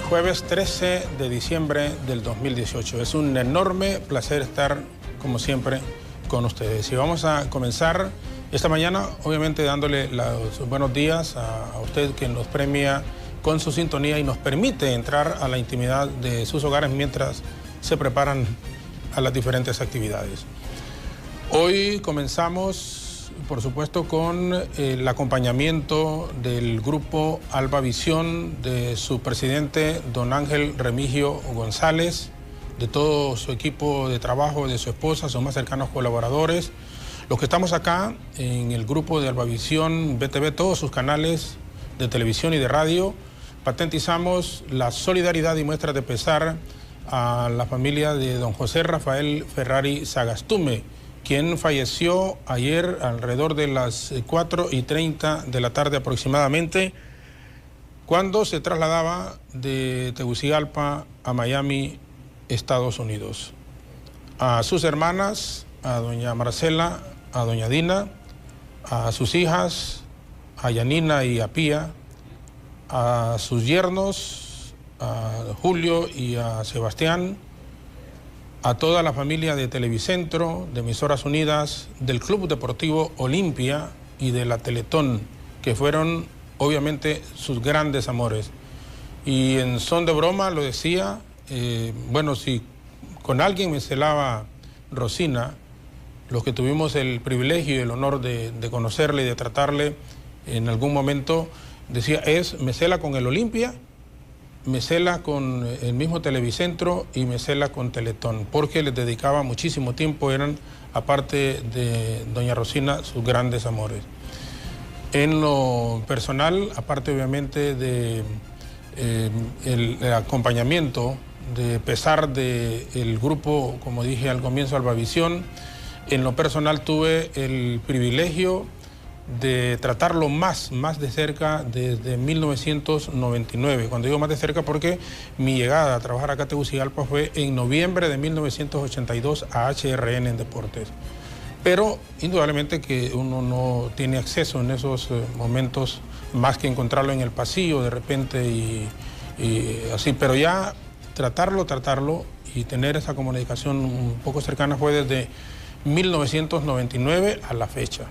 jueves 13 de diciembre del 2018. Es un enorme placer estar, como siempre, con ustedes. Y vamos a comenzar esta mañana, obviamente, dándole los buenos días a usted que nos premia con su sintonía y nos permite entrar a la intimidad de sus hogares mientras se preparan a las diferentes actividades. Hoy comenzamos, por supuesto, con el acompañamiento del grupo Alba Visión, de su presidente, don Ángel Remigio González, de todo su equipo de trabajo, de su esposa, sus más cercanos colaboradores. Los que estamos acá en el grupo de Alba Visión, BTV, todos sus canales de televisión y de radio, patentizamos la solidaridad y muestras de pesar a la familia de don José Rafael Ferrari Sagastume, quien falleció ayer alrededor de las 4:30 de la tarde aproximadamente, cuando se trasladaba de Tegucigalpa a Miami, Estados Unidos. A sus hermanas, a doña Marcela, a doña Dina, a sus hijas, a Yanina y a Pía, a sus yernos, a Julio y a Sebastián, a toda la familia de Televicentro, de Emisoras Unidas, del Club Deportivo Olimpia y de la Teletón, que fueron obviamente sus grandes amores. Y en son de broma lo decía, bueno, si con alguien me celaba Rosina, los que tuvimos el privilegio y el honor de conocerle y de tratarle en algún momento, decía, me cela con el Olimpia, me cela con el mismo Televicentro y me cela con Teletón, porque les dedicaba muchísimo tiempo, eran, aparte de doña Rosina, sus grandes amores. En lo personal, aparte obviamente de el acompañamiento, de pesar del grupo, como dije al comienzo, Alba Visión, en lo personal tuve el privilegio de tratarlo más de cerca desde 1999. Cuando digo más de cerca, porque mi llegada a trabajar acá a Tegucigalpa fue en noviembre de 1982 a HRN en Deportes. Pero indudablemente que uno no tiene acceso en esos momentos más que encontrarlo en el pasillo de repente y así, pero ya tratarlo y tener esa comunicación un poco cercana fue desde 1999 a la fecha.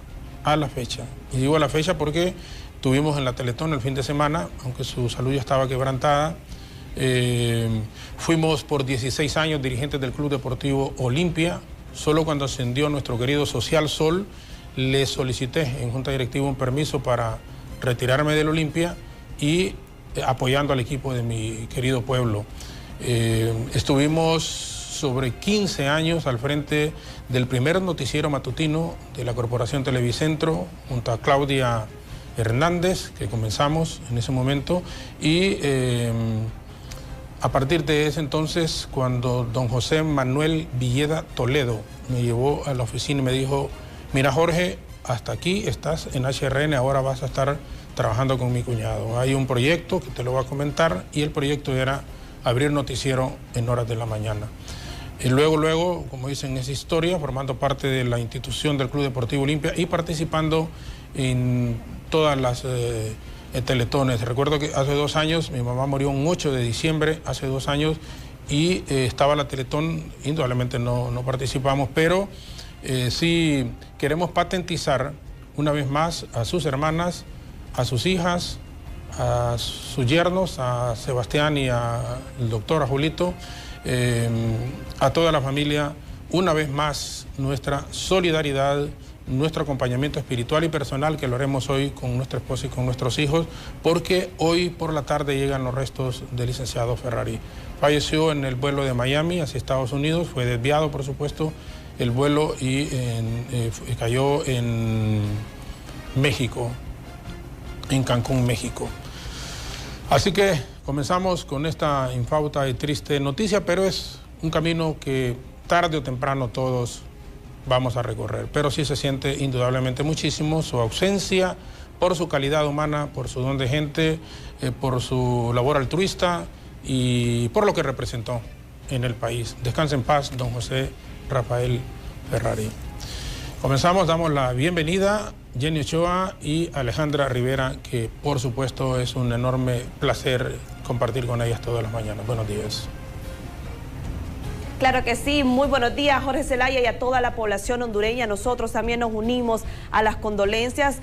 Y digo a la fecha porque tuvimos en la Teletón el fin de semana, aunque su salud ya estaba quebrantada. Fuimos por 16 años dirigentes del Club Deportivo Olimpia. Solo cuando ascendió nuestro querido Social Sol, le solicité en Junta Directiva un permiso para retirarme del Olimpia y apoyando al equipo de mi querido pueblo. Estuvimos sobre 15 años al frente del primer noticiero matutino de la Corporación Televicentro, junto a Claudia Hernández, que comenzamos en ese momento, y a partir de ese entonces, cuando don José Manuel Villeda Toledo me llevó a la oficina y me dijo, mira Jorge, hasta aquí estás en HRN, ahora vas a estar trabajando con mi cuñado. Hay un proyecto que te lo voy a comentar, y el proyecto era abrir noticiero en horas de la mañana. Y luego, como dicen, esa historia, formando parte de la institución del Club Deportivo Olimpia y participando en todas las teletones. Recuerdo que hace 2 años, mi mamá murió un 8 de diciembre, hace 2 años, y estaba la Teletón, indudablemente no participamos, pero sí queremos patentizar una vez más a sus hermanas, a sus hijas, a sus yernos, a Sebastián y al doctor, a Julito, a toda la familia, una vez más nuestra solidaridad, nuestro acompañamiento espiritual y personal, que lo haremos hoy con nuestra esposa y con nuestros hijos, porque hoy por la tarde llegan los restos del licenciado Ferrari. Falleció en el vuelo de Miami hacia Estados Unidos, fue desviado por supuesto el vuelo y cayó en México, en Cancún, México. Así que comenzamos con esta infausta y triste noticia, pero es un camino que tarde o temprano todos vamos a recorrer. Pero sí se siente indudablemente muchísimo su ausencia, por su calidad humana, por su don de gente, por su labor altruista y por lo que representó en el país. Descanse en paz, don José Rafael Ferrari. Comenzamos, damos la bienvenida Jenny Ochoa y Alejandra Rivera, que por supuesto es un enorme placer compartir con ellas todas las mañanas. Buenos días. Claro que sí, muy buenos días Jorge Zelaya y a toda la población hondureña. Nosotros también nos unimos a las condolencias.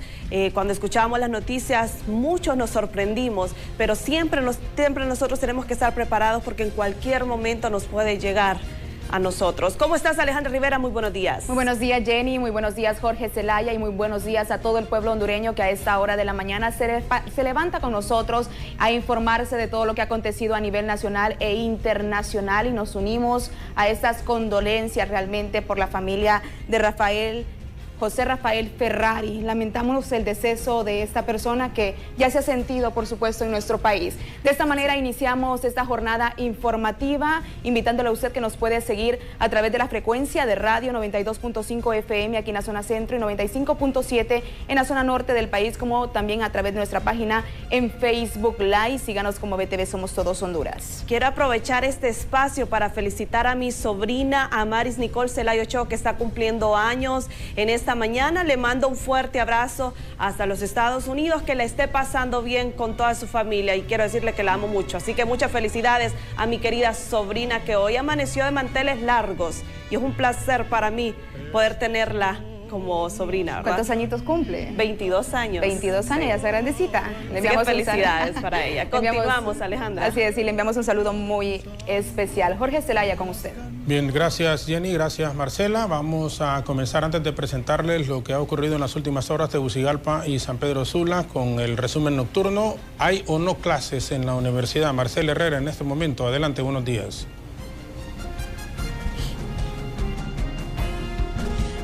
Cuando escuchábamos las noticias, muchos nos sorprendimos, pero siempre nosotros tenemos que estar preparados porque en cualquier momento nos puede llegar a nosotros. ¿Cómo estás, Alejandra Rivera? Muy buenos días. Muy buenos días, Jenny. Muy buenos días, Jorge Zelaya. Y muy buenos días a todo el pueblo hondureño que a esta hora de la mañana se levanta con nosotros a informarse de todo lo que ha acontecido a nivel nacional e internacional. Y nos unimos a estas condolencias realmente por la familia de José Rafael Ferrari. Lamentamos el deceso de esta persona que ya se ha sentido, por supuesto, en nuestro país. De esta manera iniciamos esta jornada informativa, invitándole a usted que nos puede seguir a través de la frecuencia de radio 92.5 FM aquí en la zona centro y 95.7 en la zona norte del país, como también a través de nuestra página en Facebook Live. Síganos como BTV Somos Todos Honduras. Quiero aprovechar este espacio para felicitar a mi sobrina Amaris Nicole Zelaya Ochoa, que está cumpliendo años en esta mañana. Le mando un fuerte abrazo hasta los Estados Unidos, que la esté pasando bien con toda su familia y quiero decirle que la amo mucho. Así que muchas felicidades a mi querida sobrina que hoy amaneció de manteles largos y es un placer para mí poder tenerla como sobrina, ¿verdad? ¿Cuántos añitos cumple? 22 años. 22 años, ya está grandecita. Le enviamos felicidades para ella. Continuamos, Alejandra. Así es, y le enviamos un saludo muy especial. Jorge Zelaya, con usted. Bien, gracias Jenny, gracias Marcela. Vamos a comenzar antes de presentarles lo que ha ocurrido en las últimas horas de Tegucigalpa y San Pedro Sula con el resumen nocturno. ¿Hay o no clases en la universidad? Marcela Herrera en este momento. Adelante, buenos días.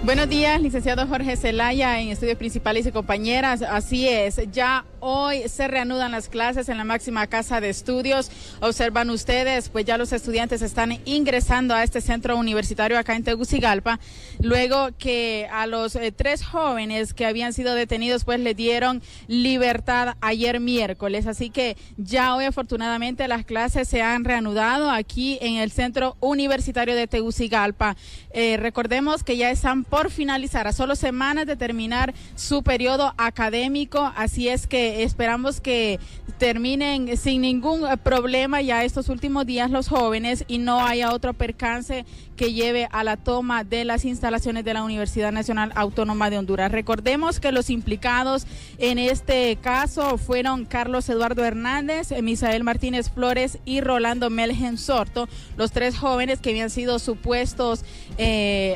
Buenos días, licenciado Jorge Zelaya en estudios principales y compañeras. Así es, ya hoy se reanudan las clases en la máxima casa de estudios. Observan ustedes, pues ya los estudiantes están ingresando a este centro universitario acá en Tegucigalpa, luego que a los 3 jóvenes que habían sido detenidos, pues les dieron libertad ayer miércoles. Así que ya hoy afortunadamente las clases se han reanudado aquí en el centro universitario de Tegucigalpa. Recordemos que ya están por finalizar, a solo semanas de terminar su periodo académico, así es que esperamos que terminen sin ningún problema ya estos últimos días los jóvenes y no haya otro percance que lleve a la toma de las instalaciones de la Universidad Nacional Autónoma de Honduras. Recordemos que los implicados en este caso fueron Carlos Eduardo Hernández, Misael Martínez Flores y Rolando Melgen Sorto, los 3 jóvenes que habían sido supuestos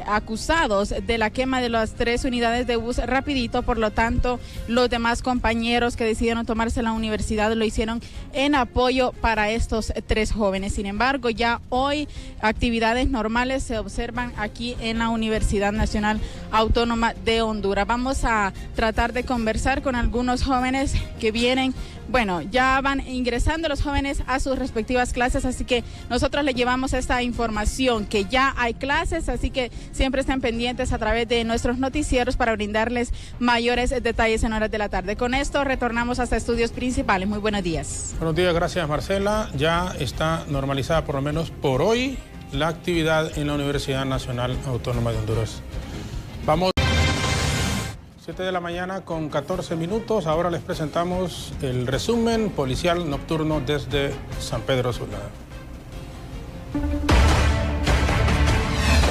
acusados de la quema de las 3 unidades de bus Rapidito. Por lo tanto, los demás compañeros que decidieron tomarse la universidad lo hicieron en apoyo para estos 3 jóvenes. Sin embargo, ya hoy actividades normales se observan aquí en la Universidad Nacional Autónoma de Honduras. Vamos a tratar de conversar con algunos jóvenes que vienen. Bueno, ya van ingresando los jóvenes a sus respectivas clases, así que nosotros les llevamos esta información que ya hay clases, así que siempre estén pendientes a través de nuestros noticieros para brindarles mayores detalles en horas de la tarde. Con esto retornamos hasta estudios principales. Muy buenos días. Buenos días, gracias Marcela. Ya está normalizada por lo menos por hoy la actividad en la Universidad Nacional Autónoma de Honduras. Vamos. 7 de la mañana con 14 minutos. Ahora les presentamos el resumen policial nocturno desde San Pedro Sula.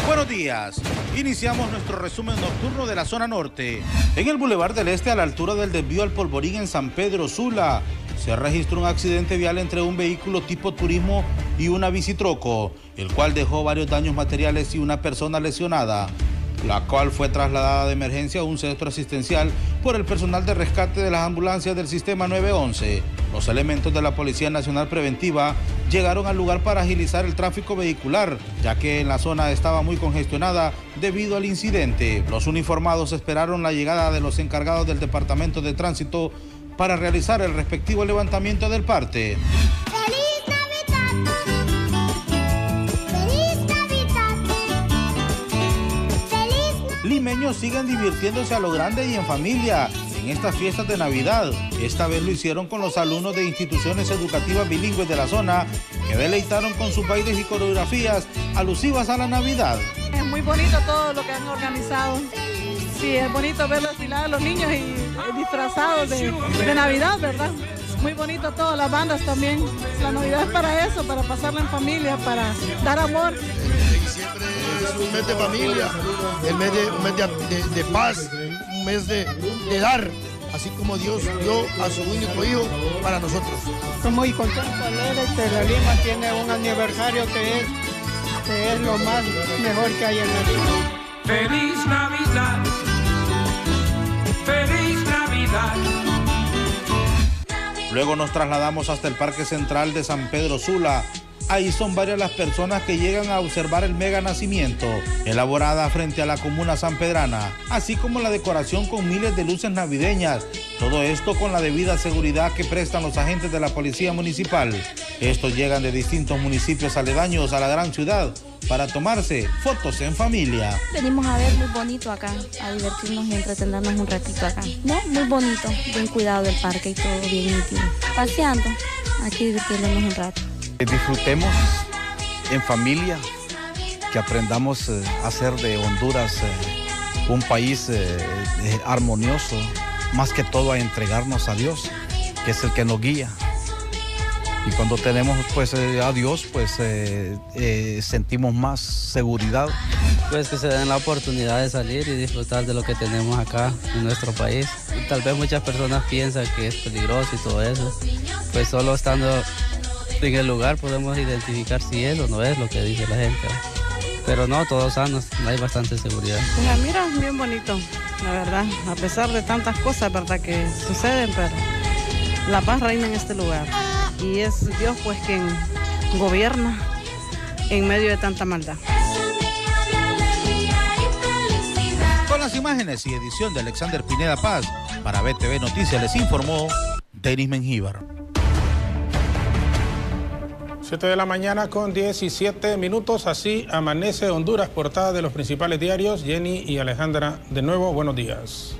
Buenos días. Iniciamos nuestro resumen nocturno de la zona norte. En el Boulevard del Este, a la altura del desvío al Polvorín en San Pedro Sula, se registró un accidente vial entre un vehículo tipo turismo y una bicitroco, el cual dejó varios daños materiales y una persona lesionada, la cual fue trasladada de emergencia a un centro asistencial por el personal de rescate de las ambulancias del sistema 911. Los elementos de la Policía Nacional Preventiva llegaron al lugar para agilizar el tráfico vehicular, ya que en la zona estaba muy congestionada debido al incidente. Los uniformados esperaron la llegada de los encargados del Departamento de Tránsito para realizar el respectivo levantamiento del parte. Limeños siguen divirtiéndose a lo grande y en familia en estas fiestas de Navidad. Esta vez lo hicieron con los alumnos de instituciones educativas bilingües de la zona, que deleitaron con sus bailes y coreografías alusivas a la Navidad. Es muy bonito todo lo que han organizado. Sí, es bonito ver desfilar a los niños y disfrazados de Navidad, ¿verdad? Muy bonito todo, las bandas también. La Navidad es para eso, para pasarla en familia, para dar amor. Diciembre es un mes de familia, un mes de paz, un mes de dar, así como Dios dio a su único hijo para nosotros. Estoy muy contento, alegre, que la Lima tiene un aniversario que es lo más mejor que hay en la Lima. ¡Feliz Navidad! ¡Feliz Navidad! Luego nos trasladamos hasta el Parque Central de San Pedro Sula. Ahí son varias las personas que llegan a observar el mega nacimiento, elaborada frente a la comuna sanpedrana, así como la decoración con miles de luces navideñas. Todo esto con la debida seguridad que prestan los agentes de la policía municipal. Estos llegan de distintos municipios aledaños a la gran ciudad para tomarse fotos en familia. Venimos a ver muy bonito acá, a divertirnos y entretenernos un ratito acá. No, muy bonito, bien cuidado del parque y todo bien nítido. Paseando, aquí divirtiéndonos un rato. Disfrutemos en familia, que aprendamos a hacer de Honduras un país armonioso, más que todo a entregarnos a Dios, que es el que nos guía. Y cuando tenemos pues a Dios, pues sentimos más seguridad. Pues que se den la oportunidad de salir y disfrutar de lo que tenemos acá en nuestro país. Tal vez muchas personas piensan que es peligroso y todo eso. Pues solo estando en el lugar podemos identificar si es o no es lo que dice la gente. Pero no, todos sanos, hay bastante seguridad. Pues mira, bien bonito, la verdad. A pesar de tantas cosas, verdad, que suceden, pero la paz reina en este lugar. Y es Dios pues quien gobierna en medio de tanta maldad. Con las imágenes y edición de Alexander Pineda Paz, para BTV Noticias les informó Denis Mengíbar. 7 de la mañana con 17 minutos, así amanece Honduras, portada de los principales diarios. Jenny y Alejandra, de nuevo, buenos días.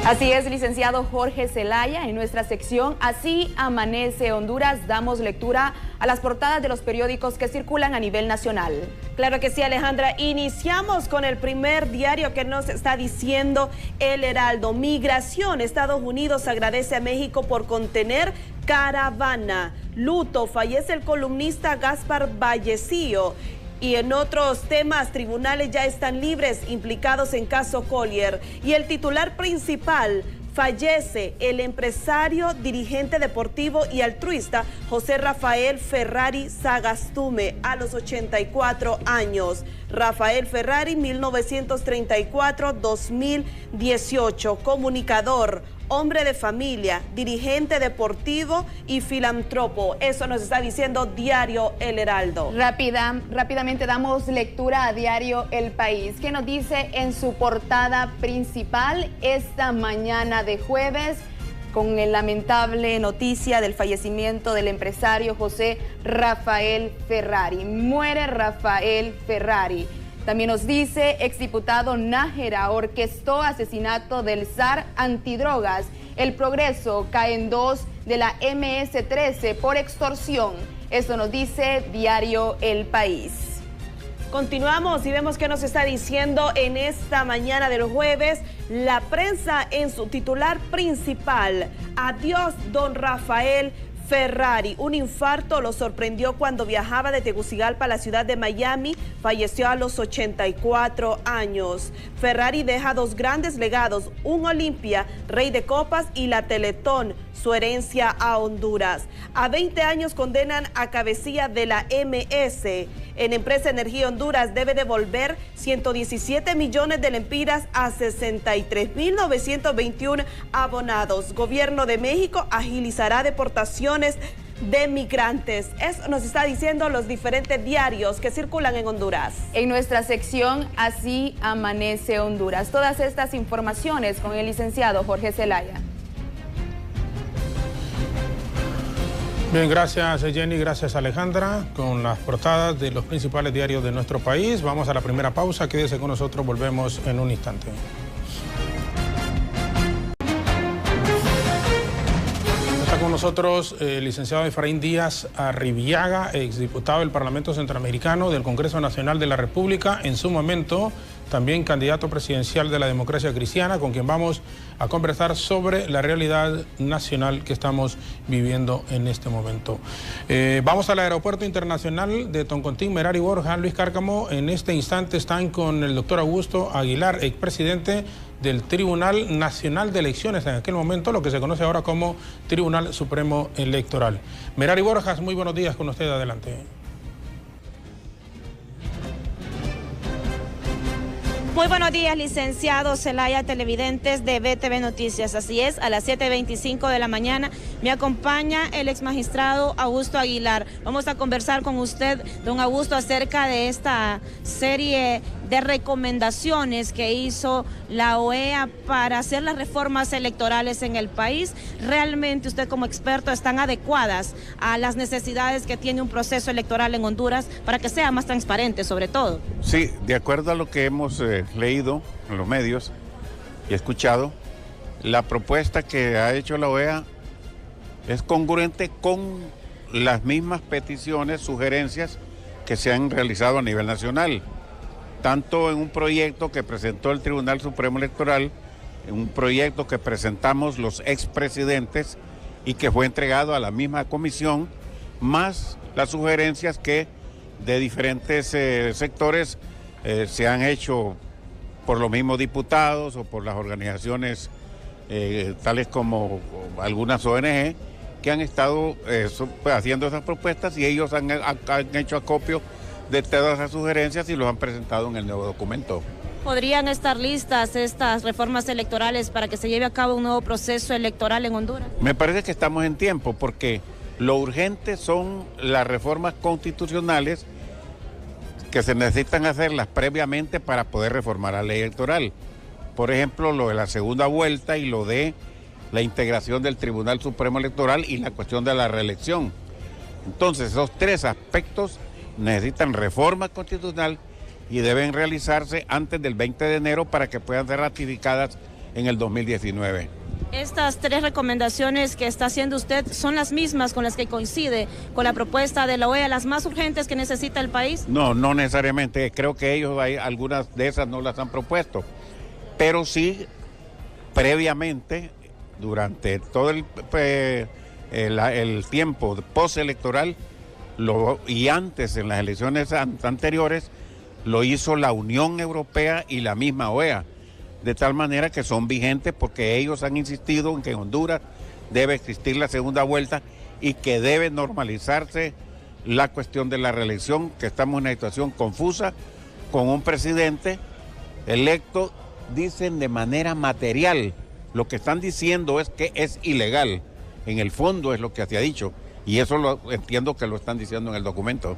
Así es, licenciado Jorge Zelaya, en nuestra sección Así amanece Honduras damos lectura a las portadas de los periódicos que circulan a nivel nacional. Claro que sí, Alejandra. Iniciamos con el primer diario que nos está diciendo El Heraldo. Migración. Estados Unidos agradece a México por contener caravana. Luto. Fallece el columnista Gaspar Vallecillo. Y en otros temas, tribunales ya están libres implicados en caso Collier. Y el titular principal: fallece el empresario, dirigente deportivo y altruista José Rafael Ferrari Sagastume a los 84 años. Rafael Ferrari, 1934-2018, comunicador, hombre de familia, dirigente deportivo y filántropo. Eso nos está diciendo Diario El Heraldo. Rápidamente damos lectura a Diario El País, que nos dice en su portada principal esta mañana de jueves, con la lamentable noticia del fallecimiento del empresario José Rafael Ferrari. Muere Rafael Ferrari. También nos dice, exdiputado Nájera orquestó asesinato del zar antidrogas. El Progreso cae en 2 de la MS-13 por extorsión. Esto nos dice Diario El País. Continuamos y vemos que nos está diciendo en esta mañana del jueves la prensa en su titular principal. Adiós, don Rafael Ferrari. Un infarto lo sorprendió cuando viajaba de Tegucigalpa a la ciudad de Miami. Falleció a los 84 años. Ferrari deja 2 grandes legados: un Olimpia, Rey de Copas, y la Teletón, su herencia a Honduras. A 20 años condenan a cabecilla de la MS. En Empresa Energía Honduras debe devolver 117 millones de lempiras a 63.921 abonados. Gobierno de México agilizará deportaciones de migrantes. Eso nos está diciendo los diferentes diarios que circulan en Honduras. En nuestra sección Así amanece Honduras. Todas estas informaciones con el licenciado Jorge Zelaya. Bien, gracias Jenny, gracias Alejandra, con las portadas de los principales diarios de nuestro país. Vamos a la primera pausa, quédese con nosotros, volvemos en un instante. Está con nosotros el licenciado Efraín Díaz Arribiaga, exdiputado del Parlamento Centroamericano del Congreso Nacional de la República, en su momento también candidato presidencial de la Democracia Cristiana, con quien vamos a conversar sobre la realidad nacional que estamos viviendo en este momento. Vamos al Aeropuerto Internacional de Toncontín. Merari Borja, Luis Cárcamo, en este instante están con el doctor Augusto Aguilar, expresidente del Tribunal Nacional de Elecciones, en aquel momento lo que se conoce ahora como Tribunal Supremo Electoral. Merari Borjas, muy buenos días con usted, adelante. Muy buenos días, licenciado Zelaya, televidentes de BTV Noticias. Así es, a las 7:25 de la mañana me acompaña el exmagistrado Augusto Aguilar. Vamos a conversar con usted, don Augusto, acerca de esta serie de recomendaciones que hizo la OEA para hacer las reformas electorales en el país. ¿Realmente usted como experto están adecuadas a las necesidades que tiene un proceso electoral en Honduras para que sea más transparente sobre todo? Sí, de acuerdo a lo que hemos leído en los medios y escuchado, la propuesta que ha hecho la OEA es congruente con las mismas peticiones, sugerencias que se han realizado a nivel nacional, tanto en un proyecto que presentó el Tribunal Supremo Electoral, en un proyecto que presentamos los expresidentes y que fue entregado a la misma comisión, más las sugerencias que de diferentes sectores se han hecho por los mismos diputados o por las organizaciones tales como algunas ONG que han estado haciendo esas propuestas, y ellos han hecho acopio de todas esas sugerencias y los han presentado en el nuevo documento. ¿Podrían estar listas estas reformas electorales para que se lleve a cabo un nuevo proceso electoral en Honduras? Me parece que estamos en tiempo, porque lo urgente son las reformas constitucionales que se necesitan hacerlas previamente para poder reformar la ley electoral. Por ejemplo, lo de la segunda vuelta y lo de la integración del Tribunal Supremo Electoral y la cuestión de la reelección. Entonces, esos tres aspectos necesitan reforma constitucional y deben realizarse antes del 20 de enero para que puedan ser ratificadas en el 2019. Estas tres recomendaciones que está haciendo usted son las mismas con las que coincide con la propuesta de la OEA, las más urgentes que necesita el país. No, no necesariamente. Creo que ellos, algunas de esas no las han propuesto, pero sí previamente, durante todo el tiempo postelectoral y antes, en las elecciones anteriores, lo hizo la Unión Europea y la misma OEA, de tal manera que son vigentes porque ellos han insistido en que en Honduras debe existir la segunda vuelta y que debe normalizarse la cuestión de la reelección, que estamos en una situación confusa con un presidente electo, dicen de manera material. Lo que están diciendo es que es ilegal. En el fondo es lo que se ha dicho, y eso lo entiendo que lo están diciendo en el documento.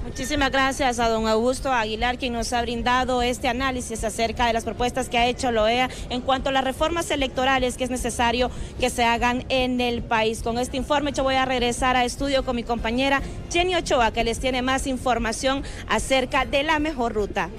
Muchísimas gracias a don Augusto Aguilar, quien nos ha brindado este análisis acerca de las propuestas que ha hecho la OEA en cuanto a las reformas electorales que es necesario que se hagan en el país. Con este informe yo voy a regresar a estudio con mi compañera Jenny Ochoa, que les tiene más información acerca de la mejor ruta.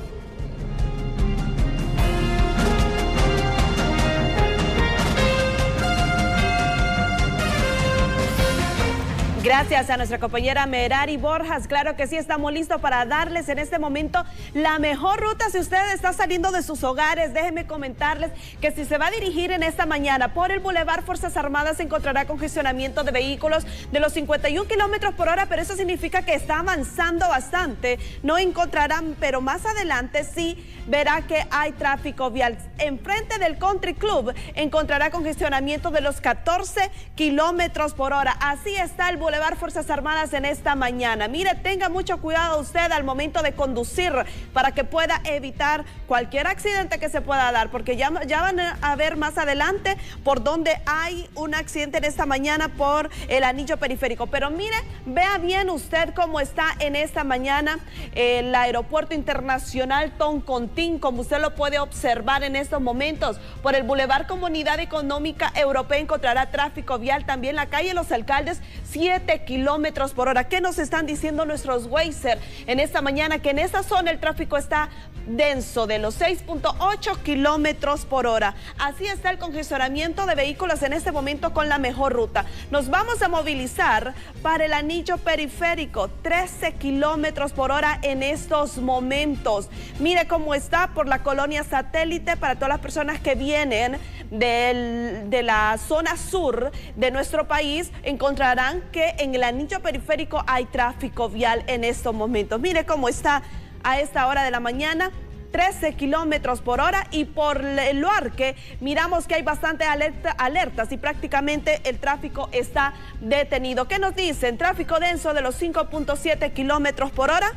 Gracias a nuestra compañera Merari Borjas. Claro que sí, estamos listos para darles en este momento la mejor ruta. Si usted está saliendo de sus hogares, déjenme comentarles que si se va a dirigir en esta mañana por el Boulevard Fuerzas Armadas, se encontrará congestionamiento de vehículos de los 51 kilómetros por hora, pero eso significa que está avanzando bastante. No encontrarán, pero más adelante sí verá que hay tráfico vial. Enfrente del Country Club encontrará congestionamiento de los 14 kilómetros por hora. Así está el Boulevard Fuerzas Armadas en esta mañana. Mire, tenga mucho cuidado usted al momento de conducir para que pueda evitar cualquier accidente que se pueda dar, porque ya van a ver más adelante por donde hay un accidente en esta mañana por el anillo periférico. Pero mire, vea bien usted cómo está en esta mañana el Aeropuerto Internacional Toncontín, como usted lo puede observar en estos momentos. Por el Boulevard Comunidad Económica Europea encontrará tráfico vial. También la calle Los Alcaldes, 7 kilómetros por hora. ¿Qué nos están diciendo nuestros Wazer en esta mañana? Que en esta zona el tráfico está denso, de los 6.8 kilómetros por hora. Así está el congestionamiento de vehículos en este momento con la mejor ruta. Nos vamos a movilizar para el anillo periférico, 13 kilómetros por hora en estos momentos. Mire cómo está por la colonia Satélite. Para todas las personas que vienen de la zona sur de nuestro país, encontrarán que en el anillo periférico hay tráfico vial en estos momentos. Mire cómo está a esta hora de la mañana, 13 kilómetros por hora, y por el Luarque miramos que hay bastante alertas y prácticamente el tráfico está detenido. ¿Qué nos dicen? Tráfico denso de los 5.7 kilómetros por hora.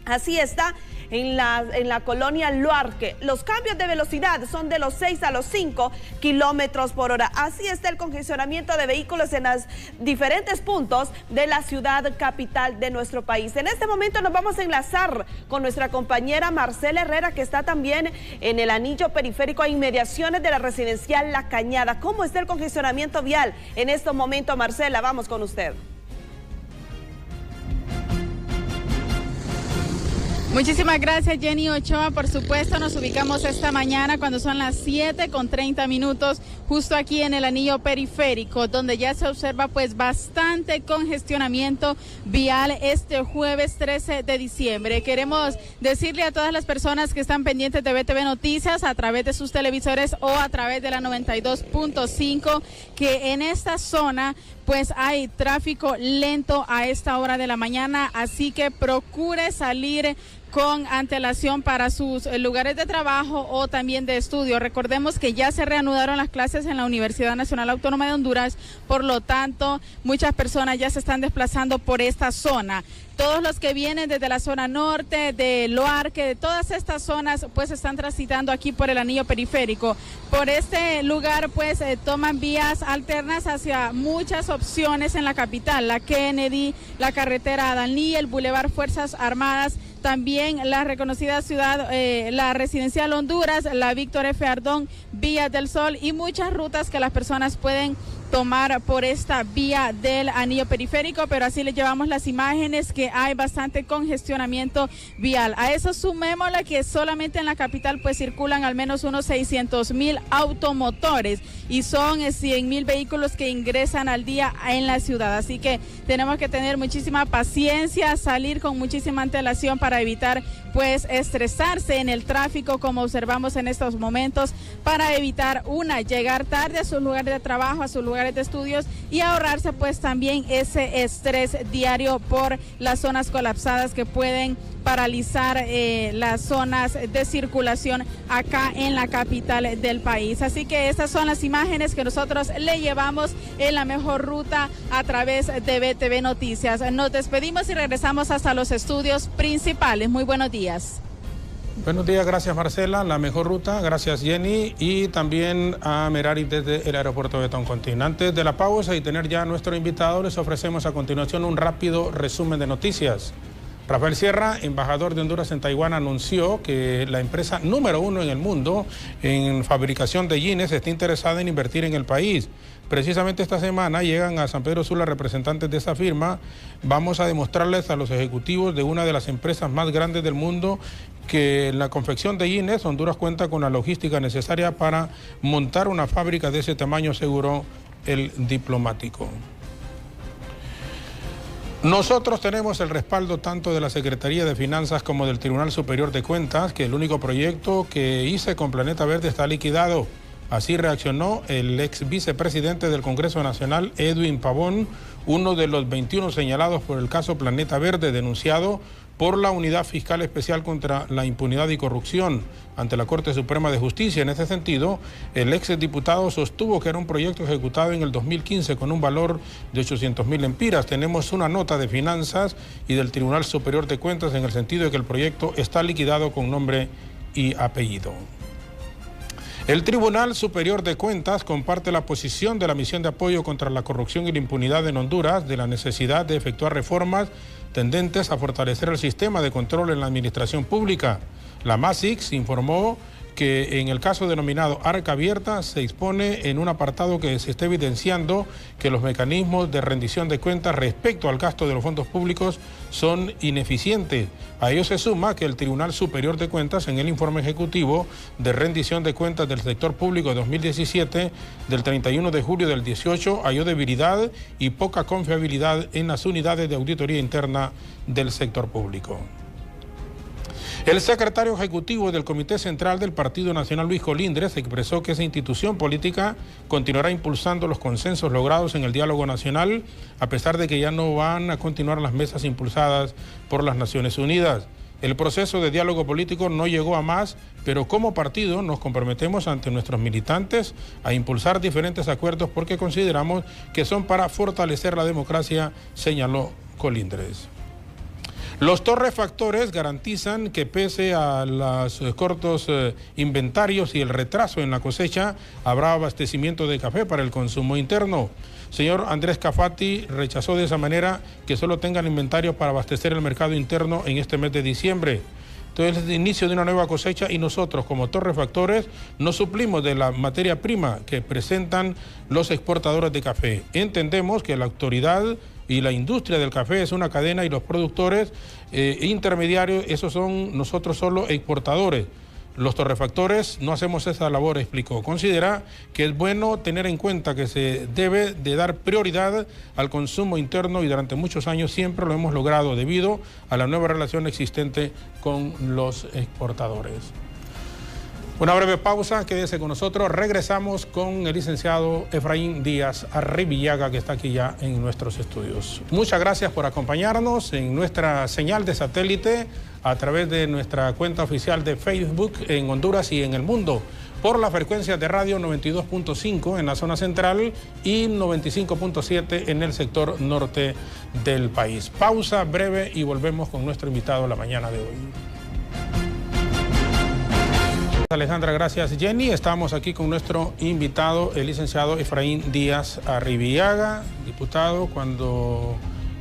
Así está en la colonia Luarque. Los cambios de velocidad son de los 6 a los 5 kilómetros por hora. Así está el congestionamiento de vehículos en los diferentes puntos de la ciudad capital de nuestro país. En este momento nos vamos a enlazar con nuestra compañera Marcela Herrera, que está también en el anillo periférico a inmediaciones de la residencial La Cañada. ¿Cómo está el congestionamiento vial en estos momentos, Marcela? Vamos con usted. Muchísimas gracias, Jenny Ochoa. Por supuesto, nos ubicamos esta mañana cuando son las 7:30, justo aquí en el anillo periférico, donde ya se observa pues bastante congestionamiento vial este jueves 13 de diciembre. Queremos decirle a todas las personas que están pendientes de BTV Noticias a través de sus televisores o a través de la 92.5 que en esta zona pues hay tráfico lento a esta hora de la mañana, así que procure salir con antelación para sus lugares de trabajo o también de estudio. Recordemos que ya se reanudaron las clases en la Universidad Nacional Autónoma de Honduras, por lo tanto, muchas personas ya se están desplazando por esta zona. Todos los que vienen desde la zona norte, de Luarque, de todas estas zonas, pues están transitando aquí por el anillo periférico. Por este lugar, pues toman vías alternas hacia muchas opciones en la capital, la Kennedy, la carretera Adalí, el Boulevard Fuerzas Armadas, también la reconocida ciudad, la Residencial Honduras, la Víctor F. Ardón, Vías del Sol y muchas rutas que las personas pueden tomar por esta vía del anillo periférico, pero así les llevamos las imágenes que hay bastante congestionamiento vial. A eso sumémosle que solamente en la capital pues circulan al menos unos 600,000 automotores y son 100,000 vehículos que ingresan al día en la ciudad, así que tenemos que tener muchísima paciencia, salir con muchísima antelación para evitar pues estresarse en el tráfico como observamos en estos momentos, para evitar llegar tarde a sus lugares de trabajo, a sus lugares de estudios y ahorrarse pues también ese estrés diario por las zonas colapsadas que pueden paralizar las zonas de circulación acá en la capital del país. Así que estas son las imágenes que nosotros le llevamos en la mejor ruta a través de BTV Noticias. Nos despedimos y regresamos hasta los estudios principales. Muy buenos días. Buenos días, gracias Marcela, la mejor ruta, gracias Jenny y también a Merari desde el aeropuerto de Toncontín. Antes de la pausa y tener ya a nuestro invitado, les ofrecemos a continuación un rápido resumen de noticias. Rafael Sierra, embajador de Honduras en Taiwán, anunció que la empresa número 1 en el mundo en fabricación de jeans está interesada en invertir en el país. Precisamente esta semana llegan a San Pedro Sula representantes de esa firma. Vamos a demostrarles a los ejecutivos de una de las empresas más grandes del mundo que en la confección de jeans Honduras cuenta con la logística necesaria para montar una fábrica de ese tamaño, aseguró el diplomático. Nosotros tenemos el respaldo tanto de la Secretaría de Finanzas como del Tribunal Superior de Cuentas, que el único proyecto que hice con Planeta Verde está liquidado. Así reaccionó el ex vicepresidente del Congreso Nacional, Edwin Pavón, uno de los 21 señalados por el caso Planeta Verde, denunciado por la Unidad Fiscal Especial contra la Impunidad y Corrupción ante la Corte Suprema de Justicia. En ese sentido, el ex diputado sostuvo que era un proyecto ejecutado en el 2015 con un valor de 800,000 lempiras. Tenemos una nota de Finanzas y del Tribunal Superior de Cuentas en el sentido de que el proyecto está liquidado con nombre y apellido. El Tribunal Superior de Cuentas comparte la posición de la Misión de Apoyo contra la Corrupción y la Impunidad en Honduras de la necesidad de efectuar reformas tendentes a fortalecer el sistema de control en la administración pública. La MASIX informó que en el caso denominado Arca Abierta se expone en un apartado que se está evidenciando que los mecanismos de rendición de cuentas respecto al gasto de los fondos públicos son ineficientes. A ello se suma que el Tribunal Superior de Cuentas, en el informe ejecutivo de rendición de cuentas del sector público 2017 del 31 de julio del 18, halló debilidad y poca confiabilidad en las unidades de auditoría interna del sector público. El secretario ejecutivo del Comité Central del Partido Nacional, Luis Colindres, expresó que esa institución política continuará impulsando los consensos logrados en el diálogo nacional, a pesar de que ya no van a continuar las mesas impulsadas por las Naciones Unidas. El proceso de diálogo político no llegó a más, pero como partido nos comprometemos ante nuestros militantes a impulsar diferentes acuerdos porque consideramos que son para fortalecer la democracia, señaló Colindres. Los torrefactores garantizan que pese a los cortos inventarios y el retraso en la cosecha, habrá abastecimiento de café para el consumo interno. Señor Andrés Cafati rechazó de esa manera que solo tengan inventario para abastecer el mercado interno en este mes de diciembre. Entonces es el inicio de una nueva cosecha y nosotros como torrefactores nos suplimos de la materia prima que presentan los exportadores de café. Entendemos que la autoridad y la industria del café es una cadena y los productores intermediarios, esos son nosotros solo exportadores. Los torrefactores no hacemos esa labor, explicó. Considera que es bueno tener en cuenta que se debe de dar prioridad al consumo interno y durante muchos años siempre lo hemos logrado debido a la nueva relación existente con los exportadores. Una breve pausa, quédese con nosotros. Regresamos con el licenciado Efraín Díaz Arribillaga, que está aquí ya en nuestros estudios. Muchas gracias por acompañarnos en nuestra señal de satélite a través de nuestra cuenta oficial de Facebook en Honduras y en el mundo, por la frecuencia de radio 92.5 en la zona central y 95.7 en el sector norte del país. Pausa breve y volvemos con nuestro invitado la mañana de hoy. Alejandra, gracias Jenny. Estamos aquí con nuestro invitado, el licenciado Efraín Díaz Arribillaga, diputado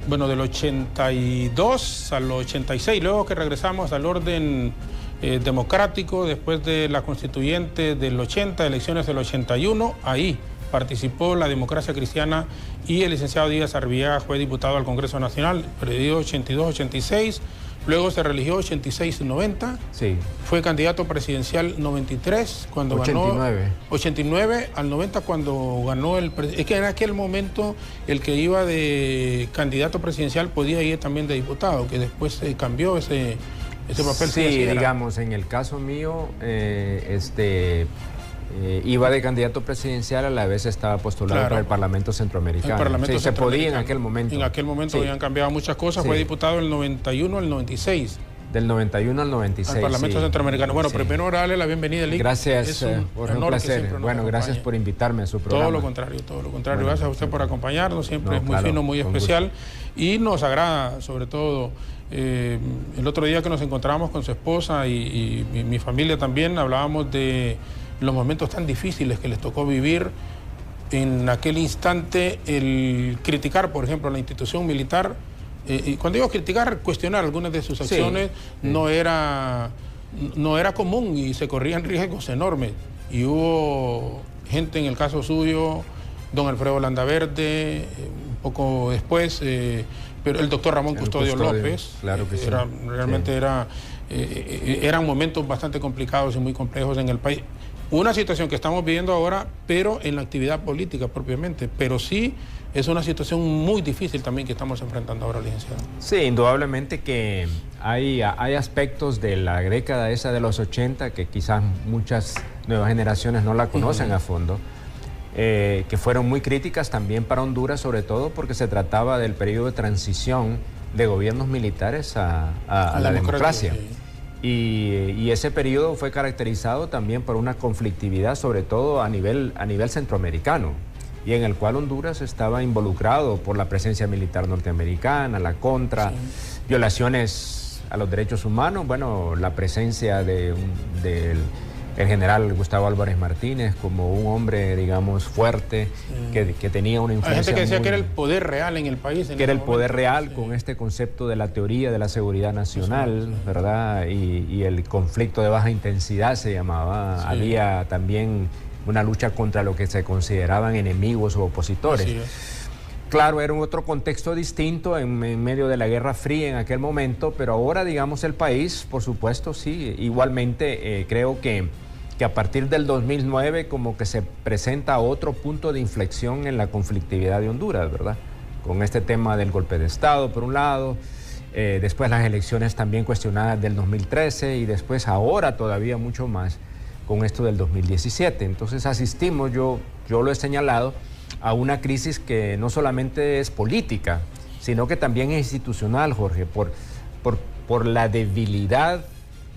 del 82 al 86, luego que regresamos al orden democrático después de la constituyente del 80, elecciones del 81, ahí participó la democracia cristiana y el licenciado Díaz Arribillaga fue diputado al Congreso Nacional, periodo 82-86. Luego se religió 86-90, sí. Fue candidato presidencial 93, cuando 89. Ganó 89 al 90 cuando ganó es que en aquel momento el que iba de candidato presidencial podía ir también de diputado, que después cambió ese papel. Sí, digamos, en el caso mío, iba de candidato presidencial, a la vez estaba postulado para el Parlamento Centroamericano. Se podía en aquel momento. En aquel momento habían cambiado muchas cosas, fue diputado del 91 al 96. Del 91 al 96. Al Parlamento Centroamericano. Bueno, primero darle la bienvenida, Lic. Gracias, un placer. Bueno, gracias por invitarme a su programa. Todo lo contrario. Bueno, gracias a usted por acompañarnos, siempre es muy fino, muy especial. Y nos agrada, sobre todo, el otro día que nos encontramos con su esposa y mi familia también, hablábamos de los momentos tan difíciles que les tocó vivir en aquel instante, el criticar, por ejemplo, la institución militar. Y cuando digo criticar, cuestionar algunas de sus acciones, no era común y se corrían riesgos enormes. Y hubo gente, en el caso suyo, don Alfredo Landaverde, un poco después, pero el doctor Ramón Custodio López, claro que eran momentos bastante complicados y muy complejos en el país. Una situación que estamos viviendo ahora, pero en la actividad política propiamente, pero sí es una situación muy difícil también que estamos enfrentando ahora, licenciado. Sí, indudablemente que hay aspectos de la década esa de los 80 que quizás muchas nuevas generaciones no la conocen a fondo, que fueron muy críticas también para Honduras, sobre todo porque se trataba del periodo de transición de gobiernos militares a la democracia. Sí. Y ese periodo fue caracterizado también por una conflictividad, sobre todo a nivel centroamericano, y en el cual Honduras estaba involucrado por la presencia militar norteamericana, la contra, violaciones a los derechos humanos, bueno, la presencia del el general Gustavo Álvarez Martínez como un hombre, digamos, fuerte, que tenía una influencia. Hay gente que decía que era el poder real en el país. Que era el poder real con este concepto de la teoría de la seguridad nacional, ¿verdad? Y el conflicto de baja intensidad se llamaba. Sí. Había también una lucha contra lo que se consideraban enemigos o opositores. Claro, era un otro contexto distinto en medio de la Guerra Fría en aquel momento, pero ahora, digamos, el país, por supuesto, sí. Igualmente, creo que a partir del 2009 como que se presenta otro punto de inflexión en la conflictividad de Honduras, ¿verdad? Con este tema del golpe de Estado, por un lado, después las elecciones también cuestionadas del 2013 y después ahora todavía mucho más con esto del 2017. Entonces asistimos, yo lo he señalado, a una crisis que no solamente es política, sino que también es institucional, Jorge, por la debilidad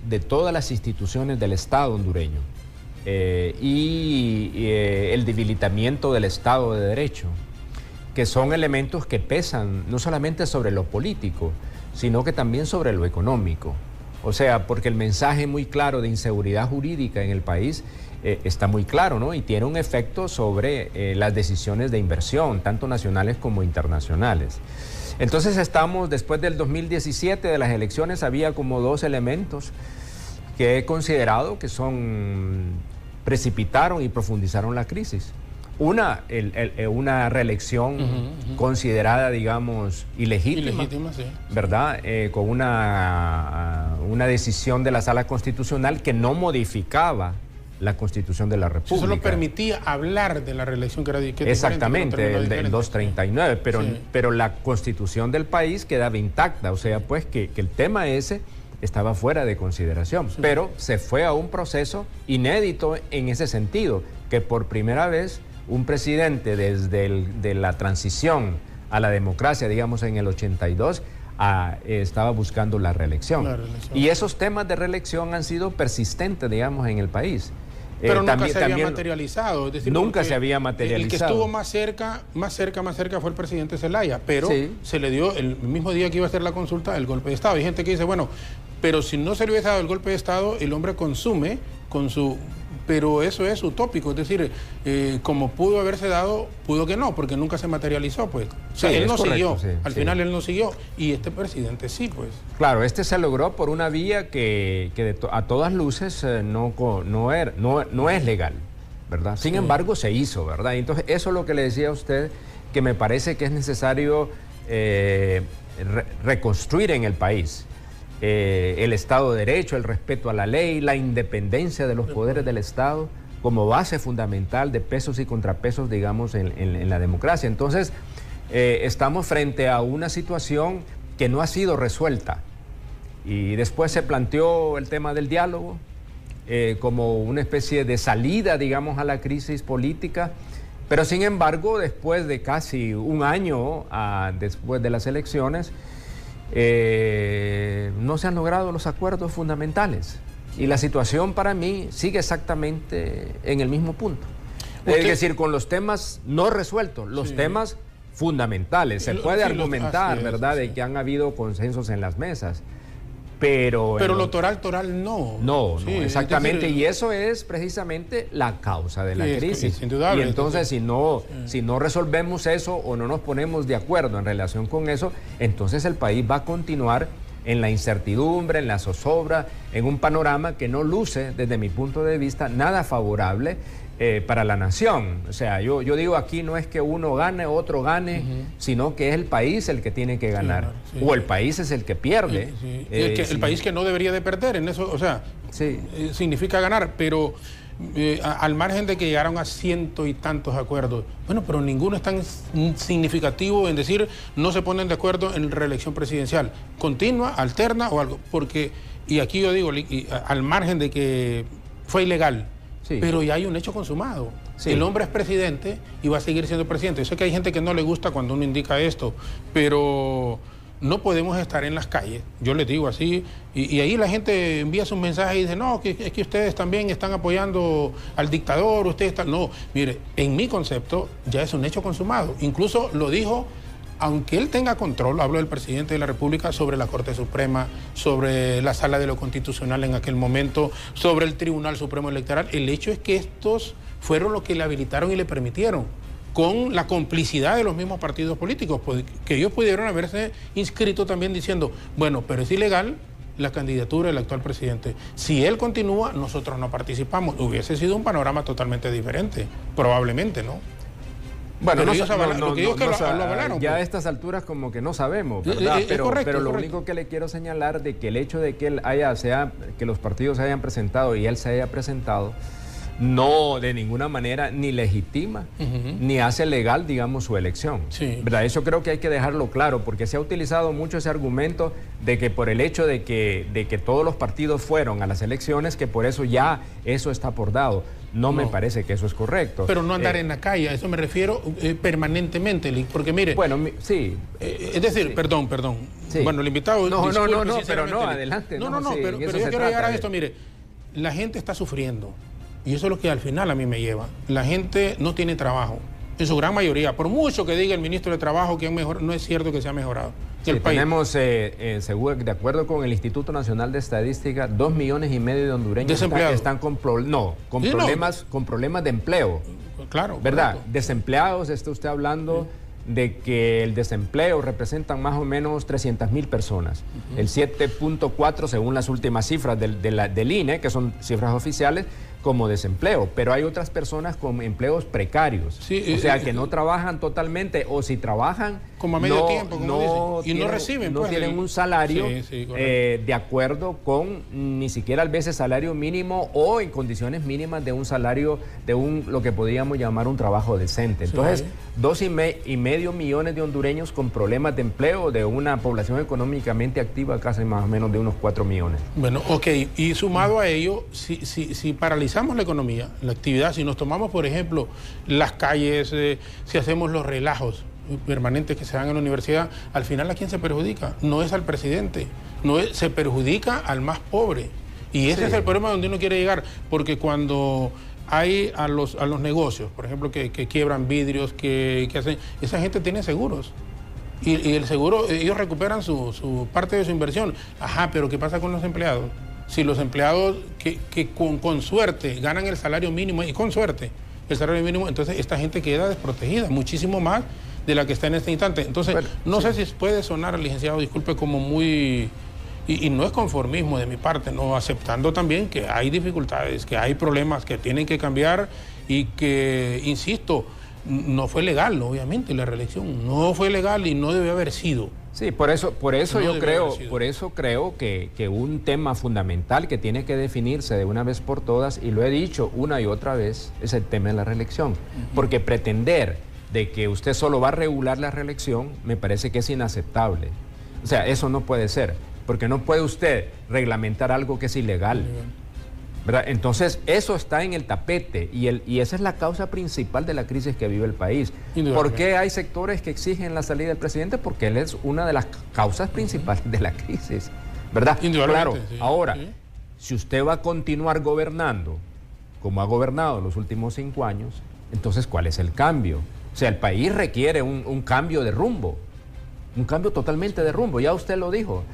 de todas las instituciones del Estado hondureño y el debilitamiento del Estado de Derecho, que son elementos que pesan no solamente sobre lo político, sino que también sobre lo económico. O sea, porque el mensaje muy claro de inseguridad jurídica en el país está muy claro, ¿no? Y tiene un efecto sobre las decisiones de inversión, tanto nacionales como internacionales. Entonces estamos, después del 2017, de las elecciones, había como dos elementos que he considerado que precipitaron y profundizaron la crisis. Una reelección considerada, digamos, ilegítima, sí. ¿Verdad? Con una decisión de la Sala Constitucional que no modificaba la Constitución de la República. Eso solo permitía hablar de la reelección que era exactamente, el 239, pero la Constitución del país quedaba intacta, o sea, pues que el tema ese estaba fuera de consideración, pero se fue a un proceso inédito en ese sentido, que por primera vez un presidente de la transición a la democracia, digamos en el 82, estaba buscando la reelección. Y esos temas de reelección han sido persistentes, digamos, en el país. Pero nunca se había materializado. Es decir, nunca se había materializado. El que estuvo más cerca fue el presidente Zelaya, pero se le dio el mismo día que iba a hacer la consulta el golpe de Estado. Hay gente que dice, bueno, pero si no se le hubiese dado el golpe de Estado, el hombre consume con su... Pero eso es utópico, es decir, como pudo haberse dado, pudo que no, porque nunca se materializó, pues. O sea, él no siguió, al final él no siguió, y este presidente sí, pues. Claro, este se logró por una vía que a todas luces no es legal, ¿verdad? Sin embargo, se hizo, ¿verdad? Entonces, eso es lo que le decía a usted, que me parece que es necesario reconstruir en el país. El Estado de Derecho, el respeto a la ley, la independencia de los poderes del Estado como base fundamental de pesos y contrapesos, digamos, en la democracia. Entonces, estamos frente a una situación que no ha sido resuelta. Y después se planteó el tema del diálogo como una especie de salida, digamos, a la crisis política. Pero, sin embargo, después de casi un año después de las elecciones, no se han logrado los acuerdos fundamentales y la situación para mí sigue exactamente en el mismo punto. Es decir, con los temas no resueltos, los temas fundamentales. Se puede argumentar, ¿verdad?, de que han habido consensos en las mesas, pero lo toral no. No, exactamente, y eso es precisamente la causa de la crisis. Indudable, y entonces si no resolvemos eso o no nos ponemos de acuerdo en relación con eso, entonces el país va a continuar en la incertidumbre, en la zozobra, en un panorama que no luce, desde mi punto de vista, nada favorable para la nación. O sea, yo digo, aquí no es que uno gane, otro gane, sino que es el país el que tiene que ganar, o el país es el que pierde. El país que no debería de perder, en eso, o sea, significa ganar, pero al margen de que llegaron a cientos y tantos acuerdos, bueno, pero ninguno es tan significativo en decir no se ponen de acuerdo en reelección presidencial, continua, alterna o algo, porque, y aquí yo digo, al margen de que fue ilegal, pero ya hay un hecho consumado. El hombre es presidente y va a seguir siendo presidente. Yo sé que hay gente que no le gusta cuando uno indica esto, pero no podemos estar en las calles, yo les digo así, y ahí la gente envía sus mensajes y dice, no, es que ustedes también están apoyando al dictador, ustedes están... No, mire, en mi concepto ya es un hecho consumado. Incluso lo dijo aunque él tenga control, hablo del presidente de la República, sobre la Corte Suprema, sobre la Sala de lo Constitucional en aquel momento, sobre el Tribunal Supremo Electoral, el hecho es que estos fueron los que le habilitaron y le permitieron, con la complicidad de los mismos partidos políticos, pues, que ellos pudieron haberse inscrito también diciendo, bueno, pero es ilegal la candidatura del actual presidente. Si él continúa, nosotros no participamos. Hubiese sido un panorama totalmente diferente, probablemente, ¿no? Bueno, pero lo avalaron. Ya a estas alturas como que no sabemos, ¿verdad? Pero lo único que le quiero señalar de que el hecho de que él que los partidos se hayan presentado y él se haya presentado, no de ninguna manera ni legitima ni hace legal, digamos, su elección. Sí. ¿Verdad? Eso creo que hay que dejarlo claro, porque se ha utilizado mucho ese argumento de que por el hecho de que todos los partidos fueron a las elecciones, que por eso ya eso está por dado. No me parece que eso es correcto. Pero no andar en la calle, a eso me refiero permanentemente, porque mire... Bueno, sí. Es decir, perdón. Sí. Bueno, el invitado... No, pero no, adelante. Pero yo quiero llegar a esto, mire, la gente está sufriendo. Y eso es lo que al final a mí me lleva. La gente no tiene trabajo, en su gran mayoría. Por mucho que diga el ministro de Trabajo que han mejorado, no es cierto que se ha mejorado. Sí, tenemos, seguro, de acuerdo con el Instituto Nacional de Estadística, 2,5 millones de hondureños están con problemas de empleo. Claro. ¿Verdad? Correcto. Desempleados, está usted hablando de que el desempleo representa más o menos 300,000 personas. El 7.4 según las últimas cifras del INE, que son cifras oficiales, como desempleo, pero hay otras personas con empleos precarios, o sea, que no trabajan totalmente, o si trabajan como a medio tiempo, como dicen, y no reciben, no tienen un salario de acuerdo con ni siquiera a veces salario mínimo o en condiciones mínimas de un salario, de lo que podríamos llamar un trabajo decente. Entonces, 2,5 millones de hondureños con problemas de empleo, de una población económicamente activa casi más o menos de unos 4 millones. Bueno, y sumado a ello, si paralizamos la economía, la actividad, si nos tomamos, por ejemplo, las calles, si hacemos los relajos permanentes que se dan en la universidad, al final ¿a quién se perjudica? No es al presidente, se perjudica al más pobre. Y ese es el problema donde uno quiere llegar, porque cuando hay a los negocios, por ejemplo, que quiebran vidrios, que hacen, esa gente tiene seguros. Y el seguro, ellos recuperan su parte de su inversión. Ajá, pero ¿qué pasa con los empleados? Si los empleados que con suerte ganan el salario mínimo, y con suerte el salario mínimo, entonces esta gente queda desprotegida, muchísimo más de la que está en este instante. Entonces, no sé si puede sonar, licenciado, disculpe, como muy... Y no es conformismo de mi parte, no, aceptando también que hay dificultades, que hay problemas que tienen que cambiar y que, insisto, no fue legal, obviamente, la reelección. No fue legal y no debe haber sido. Sí, por eso creo que un tema fundamental que tiene que definirse de una vez por todas, y lo he dicho una y otra vez, es el tema de la reelección. Porque pretender de que usted solo va a regular la reelección, me parece que es inaceptable. O sea, eso no puede ser, porque no puede usted reglamentar algo que es ilegal. ¿Verdad? Entonces, eso está en el tapete y esa es la causa principal de la crisis que vive el país. ¿Por qué hay sectores que exigen la salida del presidente? Porque él es una de las causas principales de la crisis, ¿verdad? Claro, ahora, si usted va a continuar gobernando como ha gobernado los últimos 5 años, entonces, ¿cuál es el cambio? O sea, el país requiere un cambio de rumbo, un cambio totalmente de rumbo, ya usted lo dijo.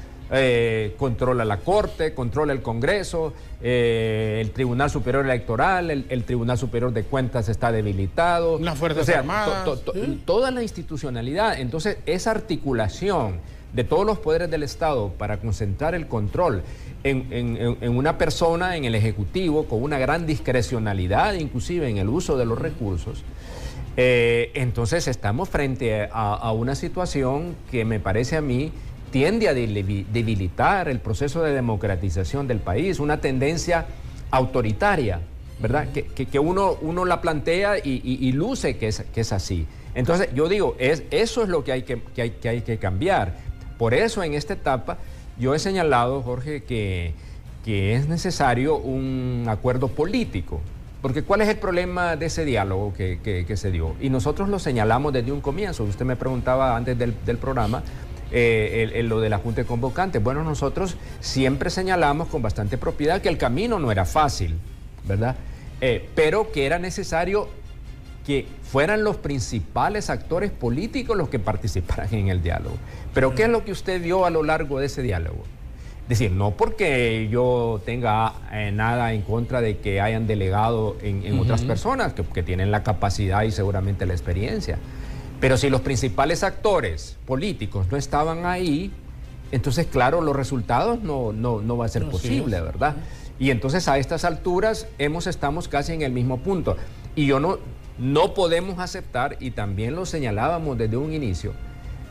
Controla la Corte, controla el Congreso, el Tribunal Superior Electoral, el Tribunal Superior de Cuentas está debilitado. Las Fuerzas Armadas. Toda la institucionalidad. Entonces, esa articulación de todos los poderes del Estado para concentrar el control en una persona, en el Ejecutivo, con una gran discrecionalidad, inclusive en el uso de los recursos, entonces estamos frente a una situación que me parece a mí tiende a debilitar el proceso de democratización del país, una tendencia autoritaria, ¿verdad? Que uno la plantea y luce que es así. Entonces, yo digo, eso es lo que hay que cambiar. Por eso, en esta etapa, yo he señalado, Jorge, que es necesario un acuerdo político. Porque ¿cuál es el problema de ese diálogo que se dio? Y nosotros lo señalamos desde un comienzo. Usted me preguntaba antes del programa, lo de la Junta de Convocantes. Bueno, nosotros siempre señalamos con bastante propiedad que el camino no era fácil, ¿verdad? Pero que era necesario que fueran los principales actores políticos los que participaran en el diálogo. Pero ¿qué es lo que usted vio a lo largo de ese diálogo? Es decir, no porque yo tenga nada en contra de que hayan delegado en otras personas que tienen la capacidad y seguramente la experiencia. Pero si los principales actores políticos no estaban ahí, entonces, claro, los resultados no va a ser posible, ¿verdad? Y entonces a estas alturas estamos casi en el mismo punto. Y no podemos aceptar, y también lo señalábamos desde un inicio,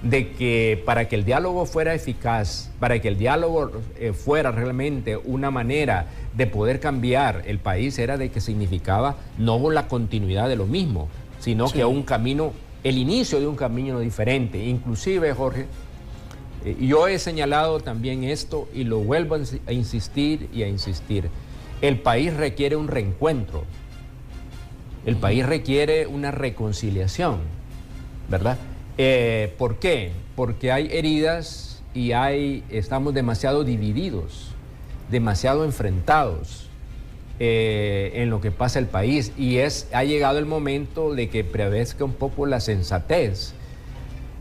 de que para que el diálogo fuera eficaz, para que el diálogo fuera realmente una manera de poder cambiar el país, era de que significaba no la continuidad de lo mismo, sino que un camino, el inicio de un camino diferente. Inclusive, Jorge, yo he señalado también esto y lo vuelvo a insistir y a insistir. El país requiere un reencuentro. El país requiere una reconciliación, ¿verdad? ¿Por qué? Porque hay heridas y estamos demasiado divididos, demasiado enfrentados en lo que pasa el país, y ha llegado el momento de que prevalezca un poco la sensatez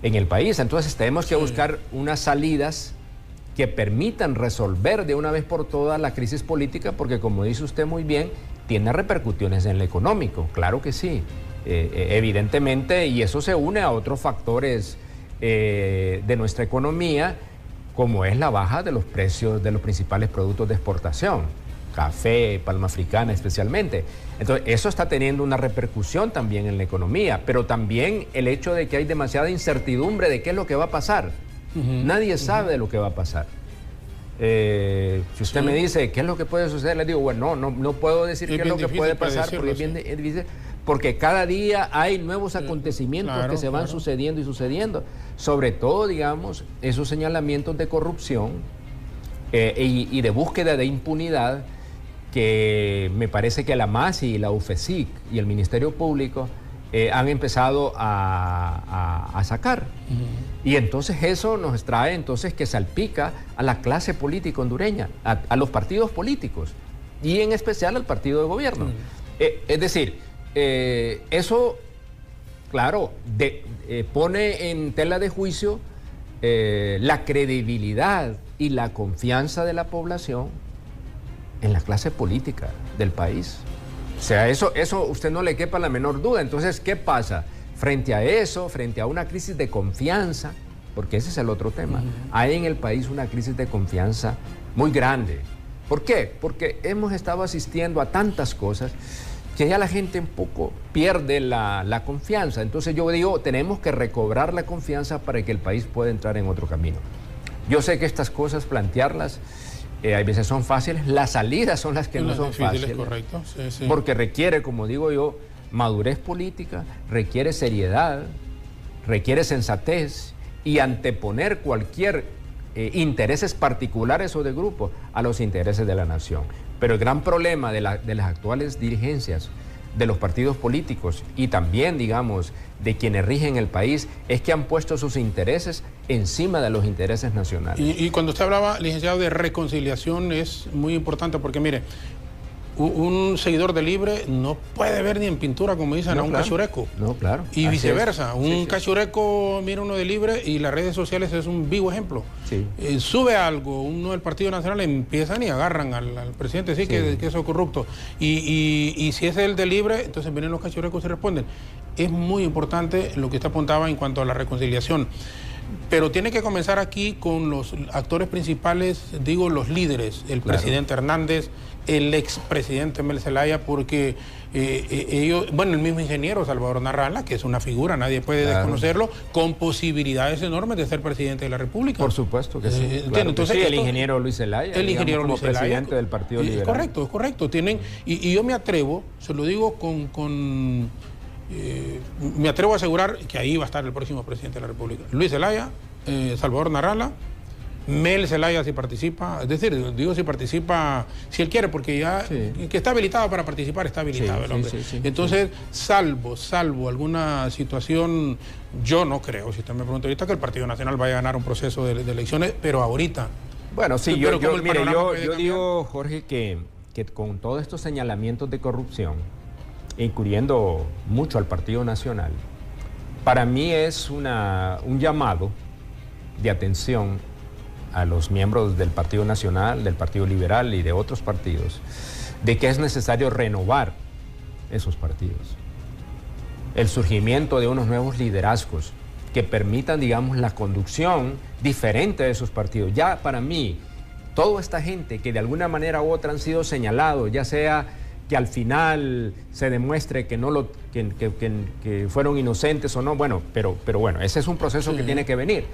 en el país. Entonces tenemos que buscar unas salidas que permitan resolver de una vez por todas la crisis política, porque como dice usted muy bien, tiene repercusiones en lo económico, claro que sí. Evidentemente, y eso se une a otros factores de nuestra economía, como es la baja de los precios de los principales productos de exportación, café, palma africana especialmente. Entonces, eso está teniendo una repercusión también en la economía, pero también el hecho de que hay demasiada incertidumbre de qué es lo que va a pasar. Nadie sabe de lo que va a pasar. Si usted me dice qué es lo que puede suceder, le digo, bueno, no puedo decir qué es lo que puede pasar, porque es bien difícil. Porque cada día hay nuevos acontecimientos que se van sucediendo y sucediendo. Sobre todo, digamos, esos señalamientos de corrupción y de búsqueda de impunidad que me parece que la MASI, la UFESIC y el Ministerio Público han empezado a sacar. Y entonces eso nos trae entonces que salpica a la clase política hondureña, a los partidos políticos y en especial al partido de gobierno. Es decir, eso, claro, pone en tela de juicio la credibilidad y la confianza de la población en la clase política del país. O sea, eso usted no le quepa la menor duda. Entonces, ¿qué pasa? Frente a eso, frente a una crisis de confianza, porque ese es el otro tema, hay en el país una crisis de confianza muy grande. ¿Por qué? Porque hemos estado asistiendo a tantas cosas que ya la gente un poco pierde la confianza. Entonces yo digo, tenemos que recobrar la confianza para que el país pueda entrar en otro camino. Yo sé que estas cosas, plantearlas, a veces son fáciles, las salidas son las que no son fáciles. Correcto. Sí. Porque requiere, como digo yo, madurez política, requiere seriedad, requiere sensatez y anteponer cualquier intereses particulares o de grupo a los intereses de la nación. Pero el gran problema de las actuales dirigencias de los partidos políticos y también, digamos, de quienes rigen el país es que han puesto sus intereses encima de los intereses nacionales. Y cuando usted hablaba, licenciado, de reconciliación es muy importante porque, mire, un seguidor de Libre no puede ver ni en pintura, como dicen, a un cachureco. No, claro. Y viceversa. Un cachureco mira uno de Libre y las redes sociales es un vivo ejemplo. Sí. Sube algo, uno del Partido Nacional, empiezan y agarran al presidente, que eso es corrupto. Y si es el de Libre, entonces vienen los cachurecos y responden. Es muy importante lo que usted apuntaba en cuanto a la reconciliación. Pero tiene que comenzar aquí con los actores principales, digo, los líderes, el presidente Hernández, el expresidente Mel Zelaya, porque ellos, bueno, el mismo ingeniero Salvador Narrala, que es una figura, nadie puede desconocerlo, con posibilidades enormes de ser presidente de la República. Por supuesto que sí. Claro. Entonces, el ingeniero Luis Zelaya. El ingeniero Luis Zelaya. Presidente del Partido Liberal. Es correcto. Tienen, y yo me atrevo, se lo digo me atrevo a asegurar que ahí va a estar el próximo presidente de la República. Luis Zelaya, Salvador Narrala, Mel Zelaya si participa, es decir, digo si participa, si él quiere, porque ya que está habilitado para participar, está habilitado el hombre. Entonces, salvo alguna situación, yo no creo, si usted me pregunta ahorita, que el Partido Nacional vaya a ganar un proceso de elecciones, pero ahorita. Bueno, sí, yo digo, Jorge, que con todos estos señalamientos de corrupción, incluyendo mucho al Partido Nacional, para mí es un llamado de atención a los miembros del Partido Nacional, del Partido Liberal y de otros partidos, de que es necesario renovar esos partidos. El surgimiento de unos nuevos liderazgos que permitan, digamos, la conducción diferente de esos partidos. Ya para mí, toda esta gente que de alguna manera u otra han sido señalados, ya sea que al final se demuestre que que fueron inocentes o no, bueno, pero bueno, ese es un proceso que tiene que venir.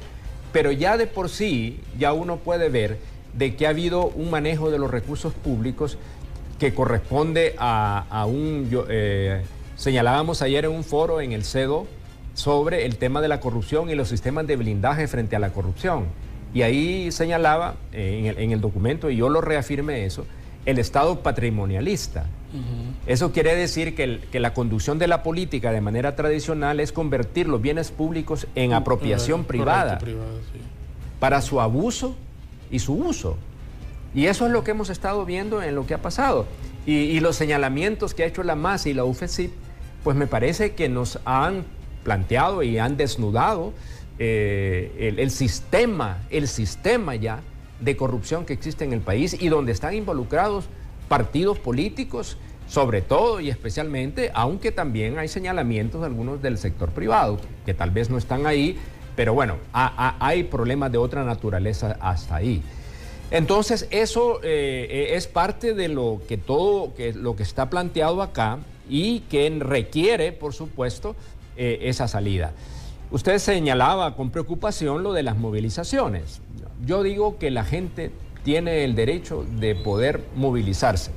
Pero ya de por sí, ya uno puede ver de que ha habido un manejo de los recursos públicos que corresponde a señalábamos ayer en un foro en el CEDO sobre el tema de la corrupción y los sistemas de blindaje frente a la corrupción. Y ahí señalaba en el documento, y yo lo reafirmé eso, el Estado patrimonialista. Eso quiere decir que la conducción de la política de manera tradicional es convertir los bienes públicos en apropiación privada para su abuso y su uso. Y eso es lo que hemos estado viendo en lo que ha pasado. Y los señalamientos que ha hecho la MAS y la UFECIP, pues me parece que nos han planteado y han desnudado el sistema ya de corrupción que existe en el país y donde están involucrados partidos políticos, sobre todo y especialmente, aunque también hay señalamientos de algunos del sector privado, que tal vez no están ahí, pero bueno, hay problemas de otra naturaleza hasta ahí. Entonces, eso es parte de lo que está planteado acá y que requiere, por supuesto, esa salida. Usted señalaba con preocupación lo de las movilizaciones. Yo digo que la gente tiene el derecho de poder movilizarse.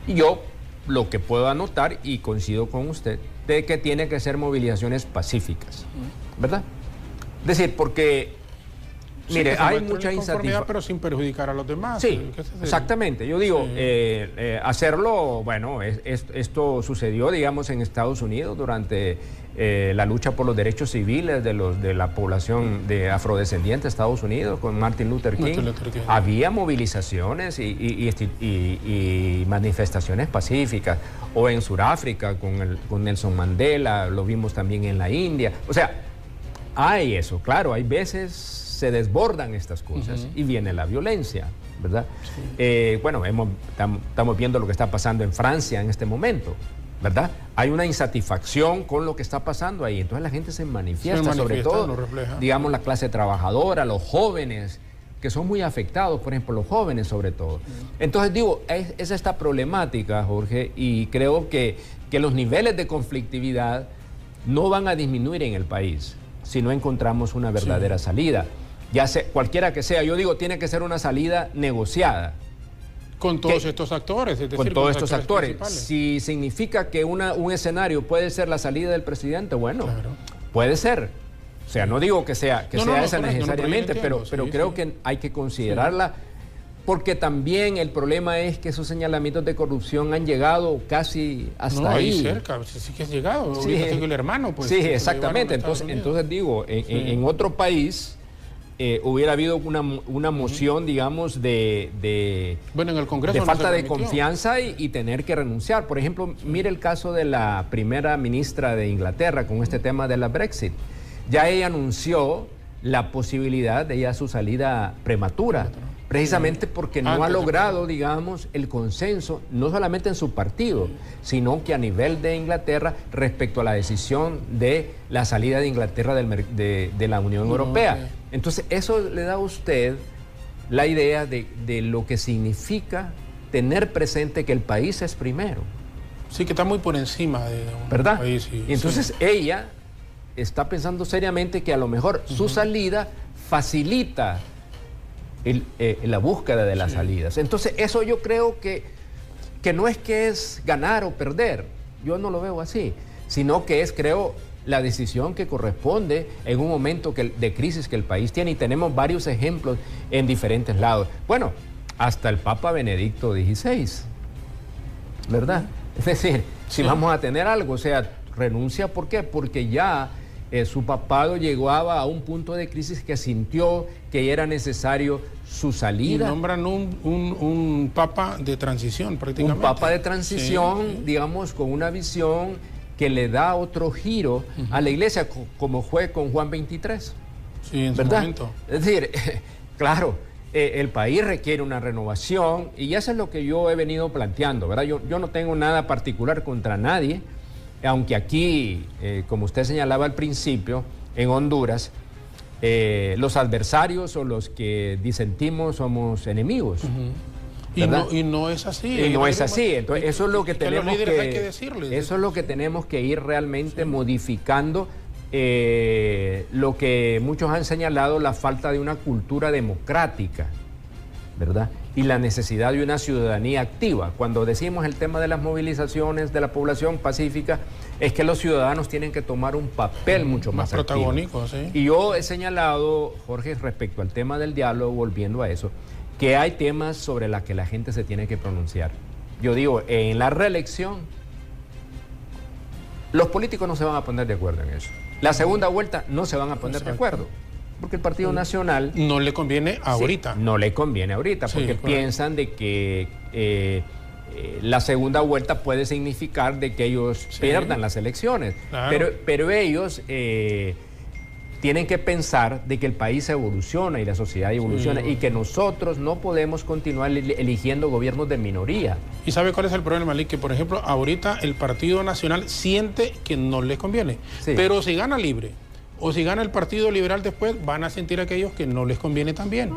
Y yo lo que puedo anotar, y coincido con usted, de que tiene que ser movilizaciones pacíficas, ¿verdad? Es decir, porque, mire, hay mucha insatisfacción. Pero sin perjudicar a los demás. Sí, exactamente. Yo digo, hacerlo, bueno, esto sucedió, digamos, en Estados Unidos durante la lucha por los derechos civiles de la población de afrodescendiente de Estados Unidos con Martin Luther King. Había movilizaciones y manifestaciones pacíficas. O en Sudáfrica con Nelson Mandela, lo vimos también en la India. O sea, hay eso, claro, hay veces se desbordan estas cosas y viene la violencia, ¿verdad? Sí. Bueno, estamos viendo lo que está pasando en Francia en este momento, ¿verdad? Hay una insatisfacción con lo que está pasando ahí, entonces la gente se manifiesta sobre todo, digamos, la clase trabajadora, los jóvenes, que son muy afectados, por ejemplo, los jóvenes sobre todo. Entonces digo, es esta problemática, Jorge, y creo que los niveles de conflictividad no van a disminuir en el país si no encontramos una verdadera salida. Ya sea, cualquiera que sea, yo digo, tiene que ser una salida negociada. Con todos estos actores. Es decir, con todos estos actores. Si significa que un escenario puede ser la salida del presidente, bueno, puede ser. O sea, no digo que sea esa necesariamente, pero creo que hay que considerarla, porque también el problema es que esos señalamientos de corrupción han llegado casi hasta ahí. Cerca, sí que has llegado. Sí, el hermano, pues. Sí, exactamente. Entonces digo, en otro país hubiera habido una moción, digamos, de bueno, en el Congreso de falta de confianza y tener que renunciar. Por ejemplo, mire el caso de la primera ministra de Inglaterra con este tema de la Brexit. Ya ella anunció la posibilidad de su salida prematura, precisamente porque no ha logrado, digamos, el consenso, no solamente en su partido, sino que a nivel de Inglaterra respecto a la decisión de la salida de Inglaterra de la Unión Europea. Entonces, eso le da a usted la idea de lo que significa tener presente que el país es primero. Sí, que está muy por encima de un país. Y entonces ella está pensando seriamente que a lo mejor su salida facilita la búsqueda de las salidas. Entonces eso yo creo que no es que es ganar o perder, yo no lo veo así, sino que es, creo, la decisión que corresponde en un momento de crisis que el país tiene, y tenemos varios ejemplos en diferentes lados. Bueno, hasta el Papa Benedicto XVI, ¿verdad? Es decir, si vamos a tener algo, o sea, renuncia, ¿por qué? Porque ya su papado llegaba a un punto de crisis que sintió que era necesario su salida. Y nombran un papa de transición prácticamente. Un papa de transición, digamos, con una visión que le da otro giro a la iglesia, como fue con Juan XXIII. Sí, en su momento. Es decir, claro, el país requiere una renovación y eso es lo que yo he venido planteando, ¿verdad? Yo no tengo nada particular contra nadie, aunque aquí, como usted señalaba al principio, en Honduras, los adversarios o los que disentimos somos enemigos. Y no es así. Y no es así. Entonces, eso es lo que tenemos eso es lo que tenemos que ir realmente modificando. Lo que muchos han señalado, la falta de una cultura democrática, ¿verdad? Y la necesidad de una ciudadanía activa. Cuando decimos el tema de las movilizaciones de la población pacífica, es que los ciudadanos tienen que tomar un papel mucho más protagónico, sí. Y yo he señalado, Jorge, respecto al tema del diálogo, volviendo a eso, que hay temas sobre los que la gente se tiene que pronunciar. Yo digo, en la reelección, los políticos no se van a poner de acuerdo en eso. La segunda vuelta no se van a poner de acuerdo, porque el Partido Nacional... No le conviene ahorita. Sí, no le conviene ahorita, porque piensan de que la segunda vuelta puede significar de que ellos pierdan las elecciones. Claro. Pero ellos tienen que pensar de que el país evoluciona y la sociedad evoluciona y que nosotros no podemos continuar eligiendo gobiernos de minoría. ¿Y sabe cuál es el problema, Lick? Que, por ejemplo, ahorita el Partido Nacional siente que no les conviene. Pero si gana Libre o si gana el Partido Liberal después, van a sentir aquellos que no les conviene también.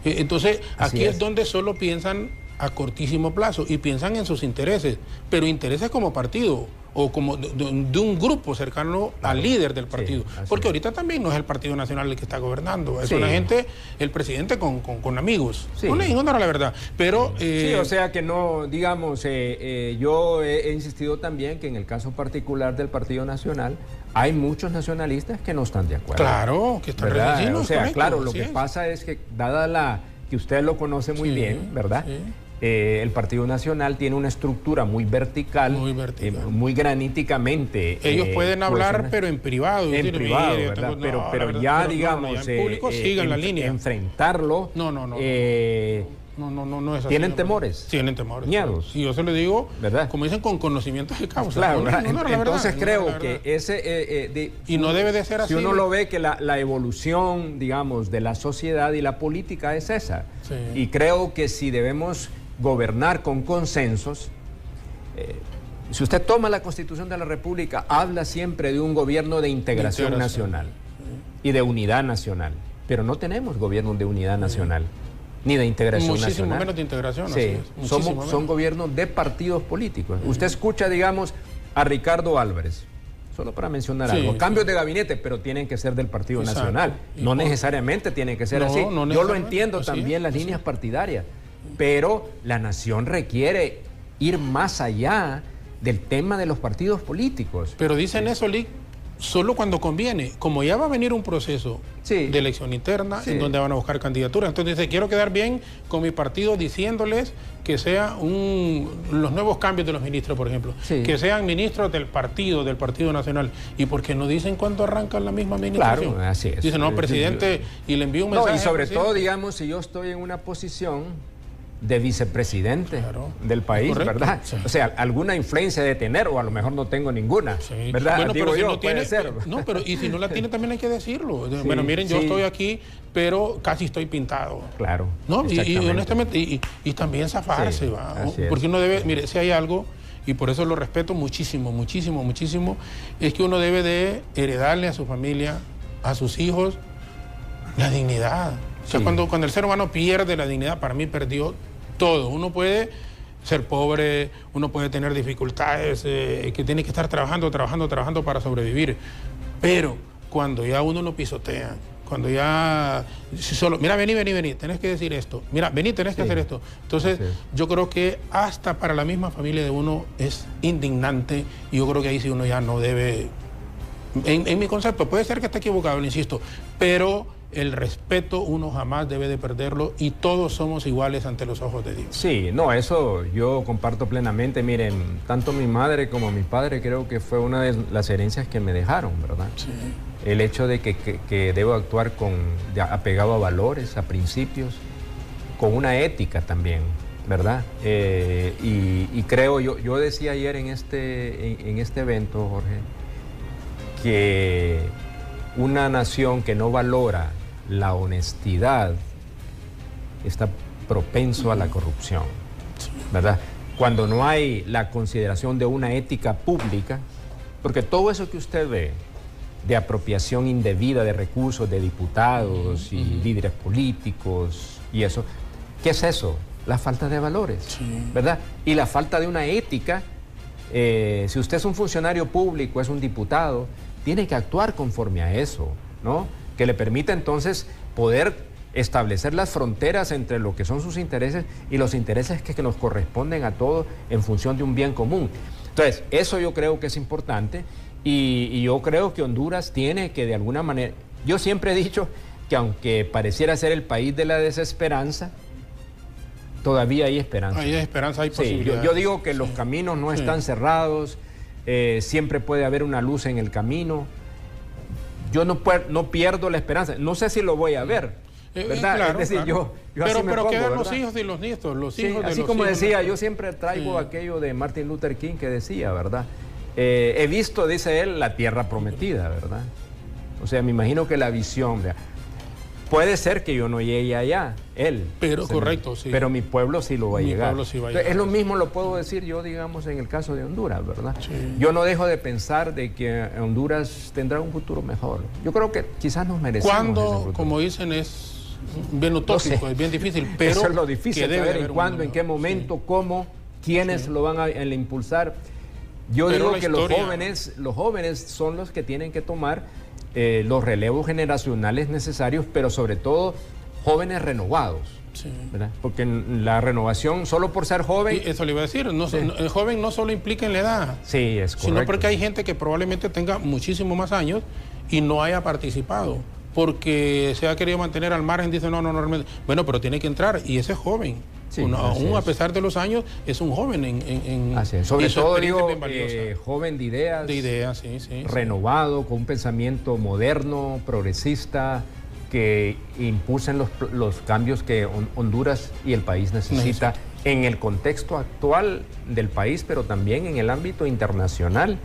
Entonces, aquí es donde solo piensan a cortísimo plazo y piensan en sus intereses, pero intereses como partido o como de un grupo cercano al líder del partido, porque ahorita también no es el Partido Nacional el que está gobernando, es una gente, el presidente con amigos, no la verdad, pero... sí, o sea que no, digamos, yo he insistido también que en el caso particular del Partido Nacional hay muchos nacionalistas que no están de acuerdo. Claro, que están redecidos. O sea, claro, lo que pasa es que dada que usted lo conoce muy bien, ¿verdad? Sí. El Partido Nacional tiene una estructura muy vertical, muy graníticamente. Ellos pueden hablar, pero en privado. En privado, ¿verdad? Pero ya, digamos, en público sigan la línea. Enfrentarlo. No es así. ¿Tienen temores? Tienen temores. Miedos. Y yo se lo digo, ¿verdad? Como dicen, con conocimiento de causa. Claro, entonces creo que ese... y no debe de ser así. Si uno lo ve que la evolución, digamos, de la sociedad y la política es esa. Sí. Y creo que si debemos gobernar con consensos, si usted toma la Constitución de la República, habla siempre de un gobierno de integración nacional y de unidad nacional, pero no tenemos gobiernos de unidad nacional ni de integración nacional. Muchísimo menos de integración. Sí, son gobiernos de partidos políticos. Usted escucha, digamos, a Ricardo Álvarez, solo para mencionar algo, cambios de gabinete, pero tienen que ser del Partido Nacional, no necesariamente tienen que ser así. Yo lo entiendo también, las líneas partidarias, pero la nación requiere ir más allá del tema de los partidos políticos. Pero dicen eso, Lick, solo cuando conviene. Como ya va a venir un proceso de elección interna en donde van a buscar candidaturas. Entonces dice, quiero quedar bien con mi partido diciéndoles que sea los nuevos cambios de los ministros, por ejemplo. Que sean ministros del Partido Nacional. ¿Y por qué no dicen cuándo arrancan la misma administración? Claro, así es. Dicen, no, presidente, y le envío un mensaje. Y sobre todo, digamos, si yo estoy en una posición de vicepresidente del país, ¿verdad? Sí. O sea, alguna influencia de tener, o a lo mejor no tengo ninguna, ¿verdad? Bueno, digo pero si yo, no tiene, puede ser. No, pero y si no la tiene también hay que decirlo. Bueno, miren, yo estoy aquí, pero casi estoy pintado. Claro. ¿No? Y honestamente, y también zafarse, ¿va? Porque uno debe, mire, si hay algo, y por eso lo respeto muchísimo, muchísimo, muchísimo, es que uno debe de heredarle a su familia, a sus hijos, la dignidad. O sea, cuando el ser humano pierde la dignidad, para mí perdió todo. Uno puede ser pobre, uno puede tener dificultades, que tiene que estar trabajando para sobrevivir. Pero cuando ya uno lo pisotea, cuando ya solo, mira, vení, tenés que decir esto, mira, vení, tenés que hacer esto. Entonces, yo creo que hasta para la misma familia de uno es indignante, y yo creo que ahí sí uno ya no debe, en mi concepto, puede ser que esté equivocado, lo insisto, pero el respeto uno jamás debe de perderlo y todos somos iguales ante los ojos de Dios. Sí, no, eso yo comparto plenamente. Miren, tanto mi madre como mi padre creo que fue una de las herencias que me dejaron, ¿verdad? Sí. El hecho de que debo actuar apegado a valores, a principios, con una ética también, ¿verdad? Y creo, yo decía ayer en este evento, Jorge, que una nación que no valora la honestidad está propenso a la corrupción, ¿verdad? Cuando no hay la consideración de una ética pública, porque todo eso que usted ve de apropiación indebida de recursos de diputados y líderes políticos y eso, ¿qué es eso? La falta de valores, ¿verdad? Y la falta de una ética. Si usted es un funcionario público, es un diputado, tiene que actuar conforme a eso, ¿no? Que le permita entonces poder establecer las fronteras entre lo que son sus intereses y los intereses que nos corresponden a todos en función de un bien común. Entonces, eso yo creo que es importante y yo creo que Honduras tiene que de alguna manera... Yo siempre he dicho que aunque pareciera ser el país de la desesperanza, todavía hay esperanza. Hay esperanza, hay posibilidades. Yo digo que los caminos no están cerrados, siempre puede haber una luz en el camino. Yo no pierdo la esperanza. No sé si lo voy a ver, ¿verdad? Claro, es decir, claro. yo así me pero pongo, quedan ¿verdad? los hijos y los nietos, los hijos de así los como hijos, decía, ¿no? yo siempre traigo aquello de Martin Luther King que decía, ¿verdad? He visto, dice él, la tierra prometida, ¿verdad? O sea, me imagino que la visión... Puede ser que yo no llegue allá, él. Pero correcto, sí. Pero mi pueblo sí lo va a llegar. Pueblo sí va a llegar. Es lo mismo lo puedo decir yo, digamos, en el caso de Honduras, ¿verdad? Sí. Yo no dejo de pensar de que Honduras tendrá un futuro mejor. Yo creo que quizás nos merecemos. Cuando, como dicen, es bien utópico, es bien difícil, pero eso es lo difícil, saber en cuándo, en qué momento, cómo, quiénes lo van a impulsar. Yo digo que los jóvenes son los que tienen que tomar los relevos generacionales necesarios, pero sobre todo jóvenes renovados, ¿verdad? Porque la renovación, solo por ser joven... Y eso le iba a decir, el joven no solo implica en la edad, sí, es correcto, sino porque hay gente que probablemente tenga muchísimo más años y no haya participado, porque se ha querido mantener al margen, dice no, realmente... Bueno, pero tiene que entrar, y ese es joven. Sí, aún a pesar de los años, es un joven sobre todo digo, joven de ideas. De ideas, renovado, con un pensamiento moderno, progresista, que impulsen los cambios que Honduras y el país necesita en el contexto actual del país, pero también en el ámbito internacional,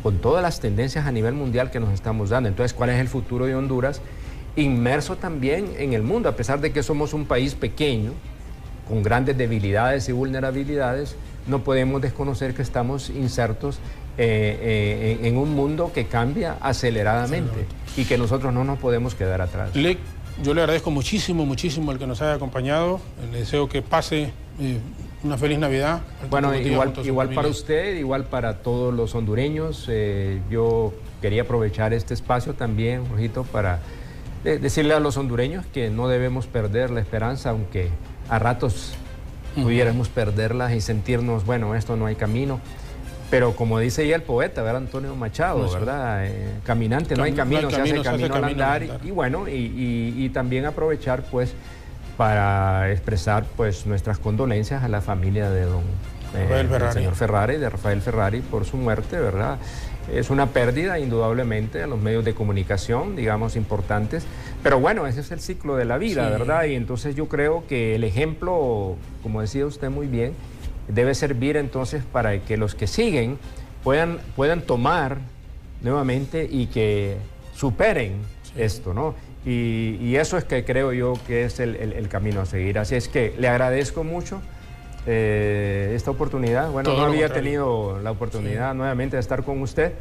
con todas las tendencias a nivel mundial que nos estamos dando. Entonces, ¿cuál es el futuro de Honduras? Inmerso también en el mundo, a pesar de que somos un país pequeño, con grandes debilidades y vulnerabilidades, no podemos desconocer que estamos insertos en un mundo que cambia aceleradamente y que nosotros no nos podemos quedar atrás. Yo le agradezco muchísimo el que nos haya acompañado. Le deseo que pase una feliz Navidad. Bueno, igual para usted, igual para todos los hondureños. Yo quería aprovechar este espacio también, Jorgito, para decirle a los hondureños que no debemos perder la esperanza, aunque a ratos pudiéramos perderlas y sentirnos, bueno, esto no hay camino. Pero como dice ya el poeta, ¿verdad? Antonio Machado, ¿verdad? Caminante, no hay camino, se hace camino al andar. Y bueno, y también aprovechar, pues, para expresar, pues, nuestras condolencias a la familia de del señor Ferrari, de Rafael Ferrari, por su muerte, ¿verdad? Es una pérdida, indudablemente, a los medios de comunicación, digamos, importantes. Pero bueno, ese es el ciclo de la vida, ¿verdad? Y entonces yo creo que el ejemplo, como decía usted muy bien, debe servir entonces para que los que siguen puedan tomar nuevamente y que superen esto, ¿no? Y eso es que creo yo que es el camino a seguir. Así es que le agradezco mucho esta oportunidad. Bueno, no había tenido la oportunidad nuevamente de estar con usted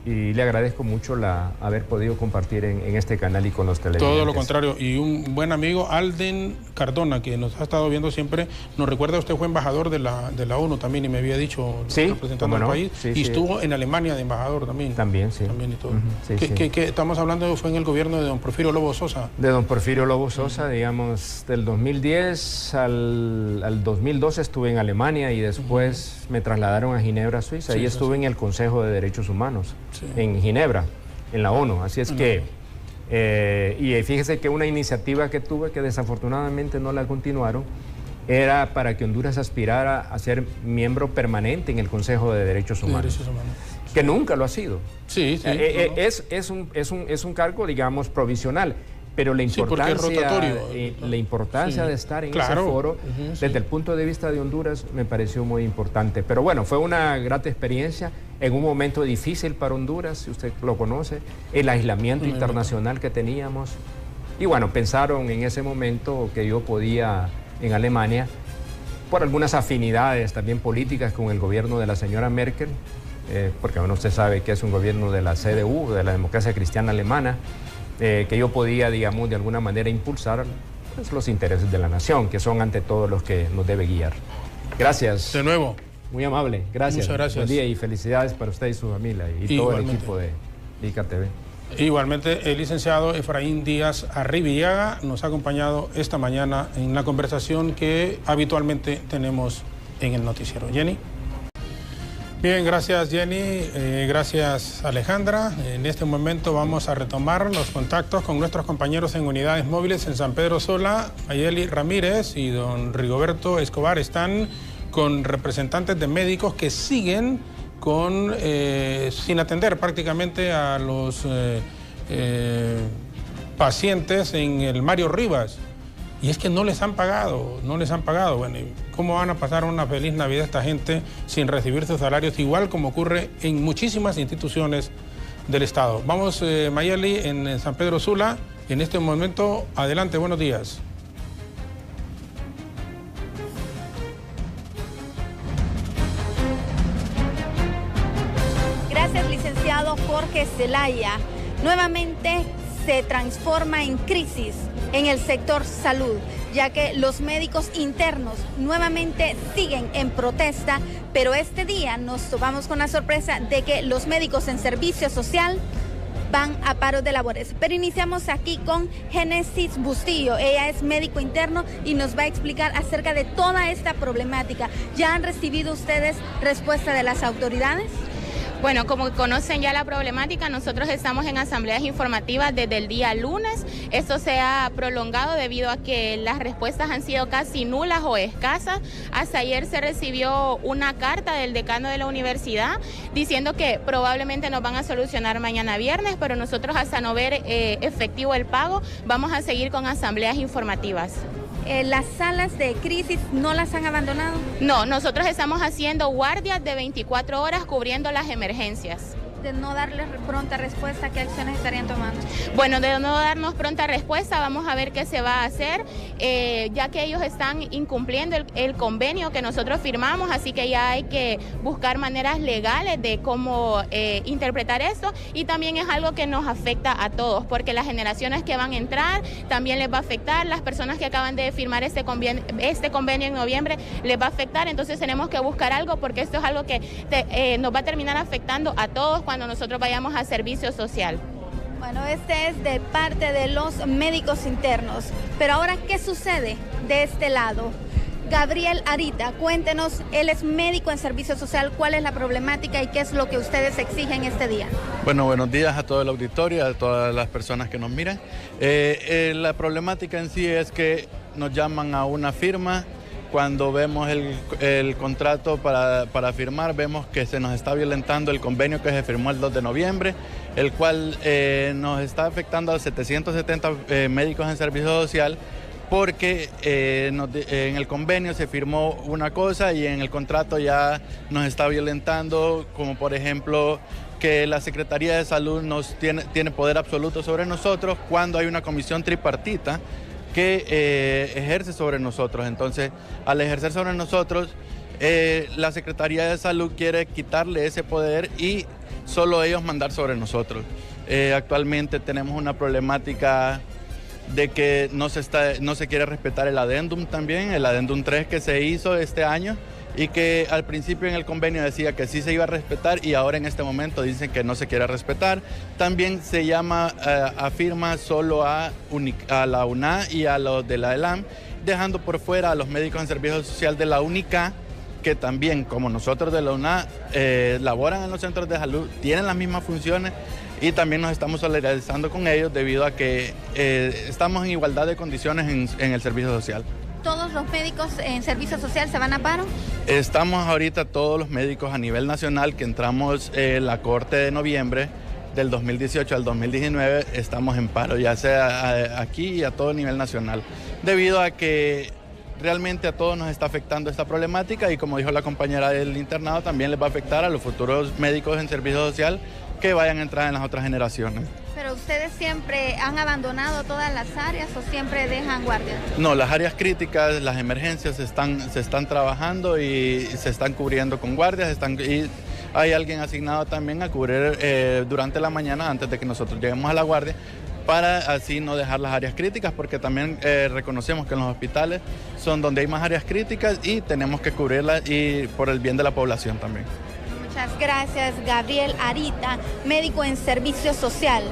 y le agradezco mucho haber podido compartir en este canal y con los televidentes. Todo lo contrario, y un buen amigo, Alden Cardona, que nos ha estado viendo siempre, nos recuerda, usted fue embajador de la ONU también y me había dicho, representando al país, y estuvo en Alemania de embajador también. También y todo. ¿Qué estamos hablando? Fue en el gobierno de don Porfirio Lobo Sosa. De don Porfirio Lobo Sosa, digamos, del 2010 al 2012 estuve en Alemania y después me trasladaron a Ginebra, Suiza, y estuve en el Consejo de Derechos Humanos. En Ginebra, en la ONU. Así es que Y fíjese que una iniciativa que tuve, que desafortunadamente no la continuaron, era para que Honduras aspirara a ser miembro permanente en el Consejo de Derechos Humanos. Que nunca lo ha sido. Sí, sí. Es un cargo, digamos, provisional, pero la importancia de estar en ese foro, desde el punto de vista de Honduras, me pareció muy importante. Pero bueno, fue una grata experiencia en un momento difícil para Honduras, si usted lo conoce, el aislamiento internacional que teníamos. Y bueno, pensaron en ese momento que yo podía, en Alemania, por algunas afinidades también políticas con el gobierno de la señora Merkel, porque bueno, usted sabe que es un gobierno de la CDU, de la democracia cristiana alemana, que yo podía, digamos, de alguna manera impulsar pues, los intereses de la nación, que son ante todo los que nos debe guiar. Gracias. De nuevo. Muy amable. Gracias. Muchas gracias. Buen día y felicidades para usted y su familia y todo el equipo de ICATV. Igualmente, el licenciado Efraín Díaz Arribillaga nos ha acompañado esta mañana en la conversación que habitualmente tenemos en el noticiero. Jenny. Bien, gracias Jenny, gracias Alejandra. En este momento vamos a retomar los contactos con nuestros compañeros en unidades móviles en San Pedro Sula. Mayeli Ramírez y don Rigoberto Escobar están con representantes de médicos que siguen sin atender prácticamente a los pacientes en el Mario Rivas. Y es que no les han pagado. Bueno, ¿cómo van a pasar una feliz Navidad esta gente sin recibir sus salarios? Igual como ocurre en muchísimas instituciones del Estado. Vamos, Mayeli, en San Pedro Sula. En este momento, adelante, buenos días. Gracias, licenciado Jorge Zelaya. Nuevamente se transforma en crisis en el sector salud, ya que los médicos internos nuevamente siguen en protesta, pero este día nos topamos con la sorpresa de que los médicos en servicio social van a paro de labores. Pero iniciamos aquí con Génesis Bustillo. Ella es médico interno y nos va a explicar acerca de toda esta problemática. ¿Ya han recibido ustedes respuesta de las autoridades? Bueno, como conocen ya la problemática, nosotros estamos en asambleas informativas desde el día lunes. Esto se ha prolongado debido a que las respuestas han sido casi nulas o escasas. Hasta ayer se recibió una carta del decano de la universidad diciendo que probablemente nos van a solucionar mañana viernes, pero nosotros hasta no ver efectivo el pago, vamos a seguir con asambleas informativas. ¿Las salas de crisis no las han abandonado? No, nosotros estamos haciendo guardias de 24 horas cubriendo las emergencias. De no darles pronta respuesta, ¿qué acciones estarían tomando? Bueno, de no darnos pronta respuesta, vamos a ver qué se va a hacer, ya que ellos están incumpliendo el convenio que nosotros firmamos, así que ya hay que buscar maneras legales de cómo interpretar esto, y también es algo que nos afecta a todos, porque las generaciones que van a entrar también les va a afectar, las personas que acaban de firmar este convenio en noviembre les va a afectar, entonces tenemos que buscar algo, porque esto es algo que nos va a terminar afectando a todos cuando nosotros vayamos a servicio social. Bueno, este es de parte de los médicos internos. Pero ahora, ¿qué sucede de este lado? Gabriel Arita, cuéntenos, él es médico en servicio social, ¿cuál es la problemática y qué es lo que ustedes exigen este día? Bueno, buenos días a todo el auditorio, a todas las personas que nos miran. La problemática en sí es que nos llaman a una firma. Cuando vemos el contrato para firmar, vemos que se nos está violentando el convenio que se firmó el 2 de noviembre, el cual nos está afectando a 770 médicos en servicio social, porque en el convenio se firmó una cosa y en el contrato ya nos está violentando, como por ejemplo que la Secretaría de Salud tiene poder absoluto sobre nosotros cuando hay una comisión tripartita que ejerce sobre nosotros. Entonces, al ejercer sobre nosotros, la Secretaría de Salud quiere quitarle ese poder y solo ellos mandar sobre nosotros. Actualmente tenemos una problemática de que no se quiere respetar el adendum también, el adendum 3 que se hizo este año, y que al principio en el convenio decía que sí se iba a respetar y ahora en este momento dicen que no se quiere respetar. También se llama a firma solo a la UNA y a los de la ELAM, dejando por fuera a los médicos en servicio social de la UNICA, que también, como nosotros de la UNA, laboran en los centros de salud, tienen las mismas funciones y también nos estamos solidarizando con ellos debido a que estamos en igualdad de condiciones en el servicio social. ¿Todos los médicos en servicio social se van a paro? Estamos ahorita todos los médicos a nivel nacional que entramos la corte de noviembre del 2018 al 2019, estamos en paro, ya sea aquí y a todo nivel nacional, debido a que realmente a todos nos está afectando esta problemática y como dijo la compañera del internado, también les va a afectar a los futuros médicos en servicio social que vayan a entrar en las otras generaciones. ¿Pero ustedes siempre han abandonado todas las áreas o siempre dejan guardia? No, las áreas críticas, las emergencias se están trabajando y se están cubriendo con guardias, y hay alguien asignado también a cubrir durante la mañana antes de que nosotros lleguemos a la guardia, para así no dejar las áreas críticas, porque también reconocemos que en los hospitales son donde hay más áreas críticas y tenemos que cubrirlas y por el bien de la población también. Muchas gracias, Gabriel Arita, médico en servicio social,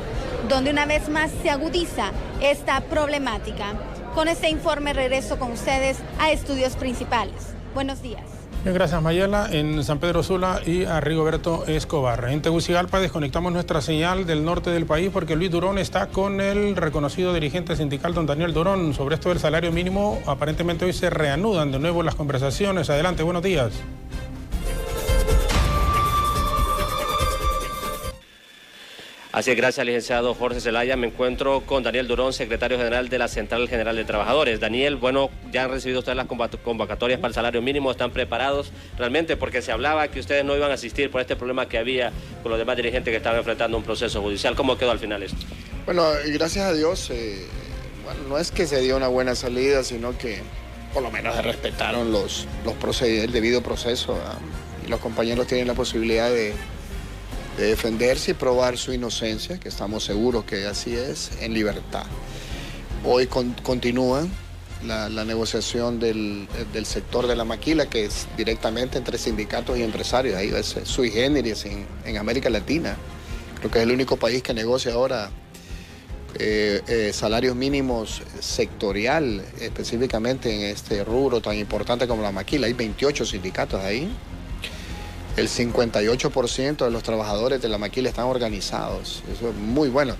donde una vez más se agudiza esta problemática. Con este informe regreso con ustedes a Estudios Principales. Buenos días. Bien, gracias Mayela. En San Pedro Sula y a Rigoberto Escobar. En Tegucigalpa desconectamos nuestra señal del norte del país porque Luis Durón está con el reconocido dirigente sindical don Daniel Durón. Sobre esto del salario mínimo, aparentemente hoy se reanudan de nuevo las conversaciones. Adelante, buenos días. Así es, gracias, licenciado Jorge Zelaya. Me encuentro con Daniel Durón, secretario general de la Central General de Trabajadores. Daniel, bueno, ya han recibido ustedes las convocatorias para el salario mínimo, ¿están preparados realmente? Porque se hablaba que ustedes no iban a asistir por este problema que había con los demás dirigentes que estaban enfrentando un proceso judicial. ¿Cómo quedó al final esto? Bueno, gracias a Dios, no es que se dio una buena salida, sino que por lo menos se respetaron el debido proceso, y los compañeros tienen la posibilidad de defenderse y probar su inocencia, que estamos seguros que así es, en libertad. Hoy continúa la negociación del sector de la maquila, que es directamente entre sindicatos y empresarios. Ahí es sui generis en América Latina. Creo que es el único país que negocia ahora salarios mínimos sectorial, específicamente en este rubro tan importante como la maquila. Hay 28 sindicatos ahí. El 58% de los trabajadores de la maquila están organizados. Eso es muy bueno.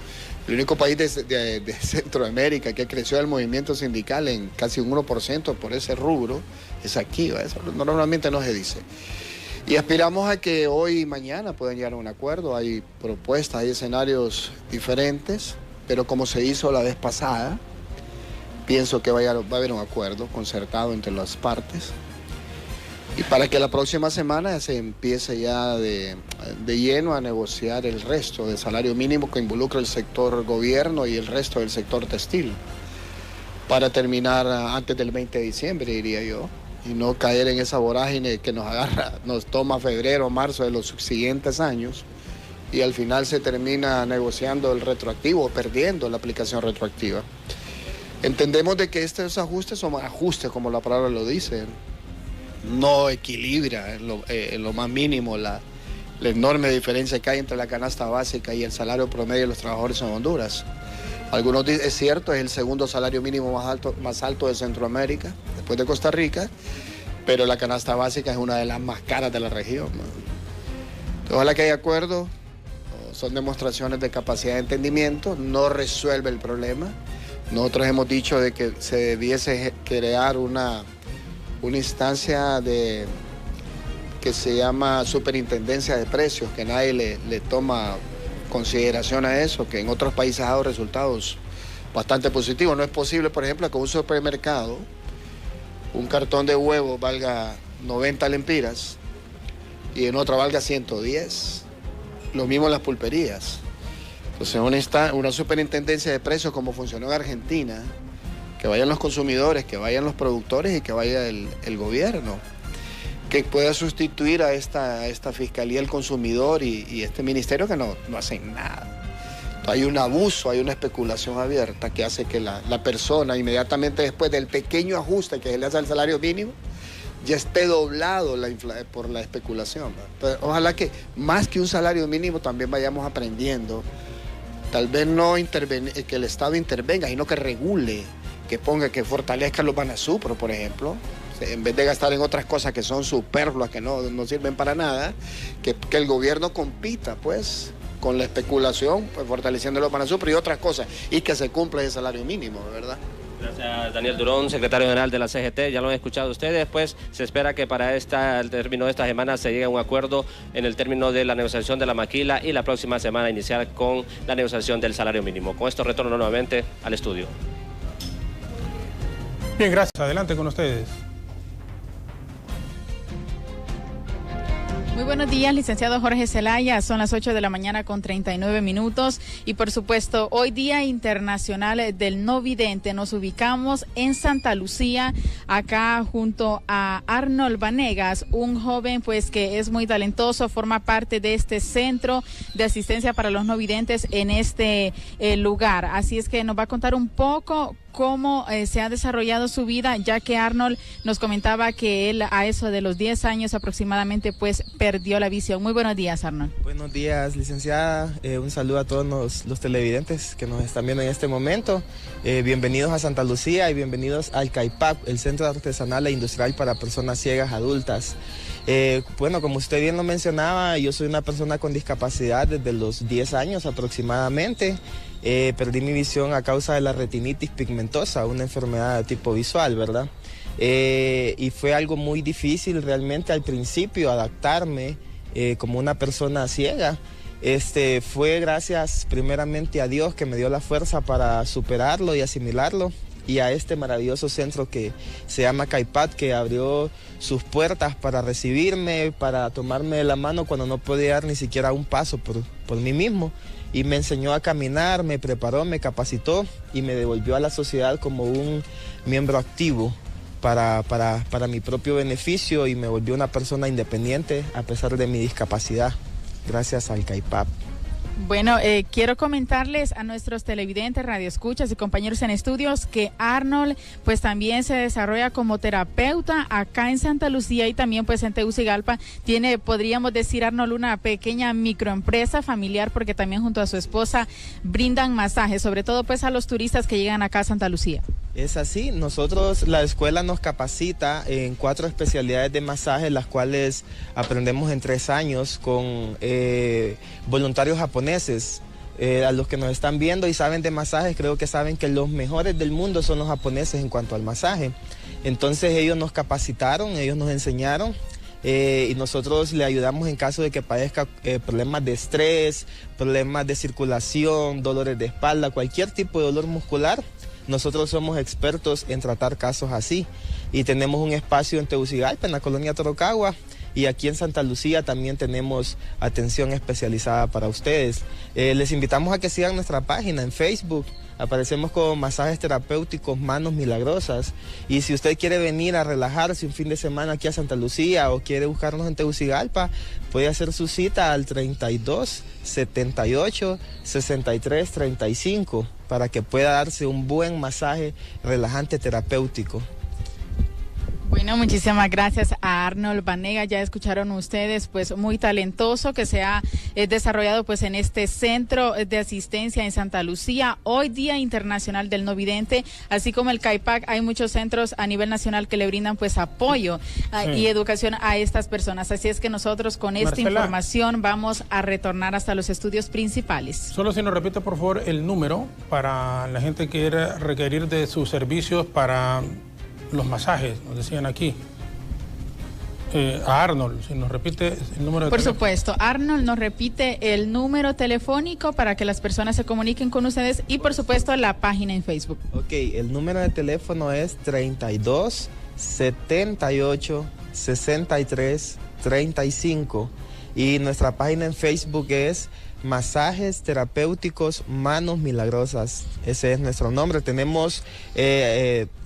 El único país de Centroamérica que creció el movimiento sindical en casi un 1% por ese rubro es aquí. Eso normalmente no se dice. Y aspiramos a que hoy y mañana puedan llegar a un acuerdo. Hay propuestas, hay escenarios diferentes, pero como se hizo la vez pasada, pienso que va a haber un acuerdo concertado entre las partes. Y para que la próxima semana se empiece ya de lleno a negociar el resto del salario mínimo que involucra el sector gobierno y el resto del sector textil, para terminar antes del 20 de diciembre, diría yo, y no caer en esa vorágine que nos toma febrero, marzo de los siguientes años, y al final se termina negociando el retroactivo, perdiendo la aplicación retroactiva. Entendemos de que estos ajustes son ajustes, como la palabra lo dice, no equilibra en lo más mínimo la enorme diferencia que hay entre la canasta básica y el salario promedio de los trabajadores en Honduras. Algunos dicen, es cierto, es el segundo salario mínimo más alto de Centroamérica, después de Costa Rica, pero la canasta básica es una de las más caras de la región. Entonces, ojalá que haya acuerdo, son demostraciones de capacidad de entendimiento, no resuelve el problema. Nosotros hemos dicho de que se debiese crear una instancia que se llama superintendencia de precios, que nadie le toma consideración a eso, que en otros países ha dado resultados bastante positivos. No es posible, por ejemplo, que un supermercado, un cartón de huevos valga 90 lempiras y en otra valga 110. Lo mismo en las pulperías. Entonces, una superintendencia de precios como funcionó en Argentina, que vayan los consumidores, que vayan los productores y que vaya el gobierno, que pueda sustituir a esta Fiscalía del Consumidor y este ministerio que no hacen nada. Entonces, hay un abuso, hay una especulación abierta que hace que la persona inmediatamente después del pequeño ajuste que se le hace al salario mínimo ya esté doblado por la especulación. Entonces, ojalá que más que un salario mínimo también vayamos aprendiendo, tal vez no que el Estado intervenga, sino que regule, que fortalezca los Banasupro, por ejemplo, en vez de gastar en otras cosas que son superfluas, que no sirven para nada, que el gobierno compita, pues, con la especulación, pues fortaleciendo los Banasupre y otras cosas, y que se cumpla el salario mínimo, ¿verdad? Gracias, Daniel Durón, secretario general de la CGT. Ya lo han escuchado ustedes, pues se espera que para el término de esta semana se llegue a un acuerdo en el término de la negociación de la maquila y la próxima semana iniciar con la negociación del salario mínimo. Con esto retorno nuevamente al estudio. Bien, gracias. Adelante con ustedes. Muy buenos días, licenciado Jorge Zelaya. Son las 8 de la mañana con 39 minutos y por supuesto hoy Día Internacional del No Vidente. Nos ubicamos en Santa Lucía, acá junto a Arnold Vanegas, un joven pues que es muy talentoso, forma parte de este centro de asistencia para los no videntes en este lugar. Así es que nos va a contar un poco cómo se ha desarrollado su vida, ya que Arnold nos comentaba que él a eso de los 10 años aproximadamente pues perdió la visión. Muy buenos días, Arnold. Buenos días, licenciada. Un saludo a todos los televidentes que nos están viendo en este momento. Bienvenidos a Santa Lucía y bienvenidos al CAIPAP, el Centro Artesanal e Industrial para Personas Ciegas Adultas. Bueno, como usted bien lo mencionaba, yo soy una persona con discapacidad desde los 10 años aproximadamente. Perdí mi visión a causa de la retinitis pigmentosa, una enfermedad de tipo visual, ¿verdad? Y fue algo muy difícil realmente al principio adaptarme como una persona ciega. Fue gracias primeramente a Dios que me dio la fuerza para superarlo y asimilarlo, y a este maravilloso centro que se llama CAIPAP, que abrió sus puertas para recibirme, para tomarme de la mano cuando no podía dar ni siquiera un paso por mí mismo, y me enseñó a caminar, me preparó, me capacitó y me devolvió a la sociedad como un miembro activo para mi propio beneficio, y me volvió una persona independiente a pesar de mi discapacidad, gracias al CAIPAP. Bueno, quiero comentarles a nuestros televidentes, radioescuchas y compañeros en estudios que Arnold pues también se desarrolla como terapeuta acá en Santa Lucía y también pues en Tegucigalpa. Tiene, podríamos decir, Arnold, una pequeña microempresa familiar porque también junto a su esposa brindan masajes, sobre todo pues a los turistas que llegan acá a Santa Lucía. Es así, nosotros, la escuela nos capacita en 4 especialidades de masaje, las cuales aprendemos en 3 años con voluntarios japoneses. A los que nos están viendo y saben de masajes, creo que saben que los mejores del mundo son los japoneses en cuanto al masaje. Entonces ellos nos capacitaron, ellos nos enseñaron. Y nosotros le ayudamos en caso de que padezca problemas de estrés, problemas de circulación, dolores de espalda, cualquier tipo de dolor muscular. Nosotros somos expertos en tratar casos así, y tenemos un espacio en Tegucigalpa, en la colonia Torocagua, y aquí en Santa Lucía también tenemos atención especializada para ustedes. Les invitamos a que sigan nuestra página en Facebook. Aparecemos con masajes terapéuticos Manos Milagrosas, y si usted quiere venir a relajarse un fin de semana aquí a Santa Lucía o quiere buscarnos en Tegucigalpa, puede hacer su cita al 32 78 63 35 para que pueda darse un buen masaje relajante terapéutico. Bueno, muchísimas gracias a Arnold Vanegas. Ya escucharon ustedes, pues muy talentoso que se ha desarrollado pues en este centro de asistencia en Santa Lucía. Hoy Día Internacional del No Vidente, así como el CAIPAP, hay muchos centros a nivel nacional que le brindan pues apoyo y educación a estas personas. Así es que nosotros con esta información vamos a retornar hasta los estudios principales. Solo si nos repite por favor el número para la gente que quiera requerir de sus servicios para los masajes, nos decían aquí. A Arnold, si nos repite el número de teléfono. Por supuesto, Arnold nos repite el número telefónico para que las personas se comuniquen con ustedes y por supuesto la página en Facebook. Ok, el número de teléfono es 32 78 63 35 y nuestra página en Facebook es Masajes Terapéuticos Manos Milagrosas. Ese es nuestro nombre. Tenemos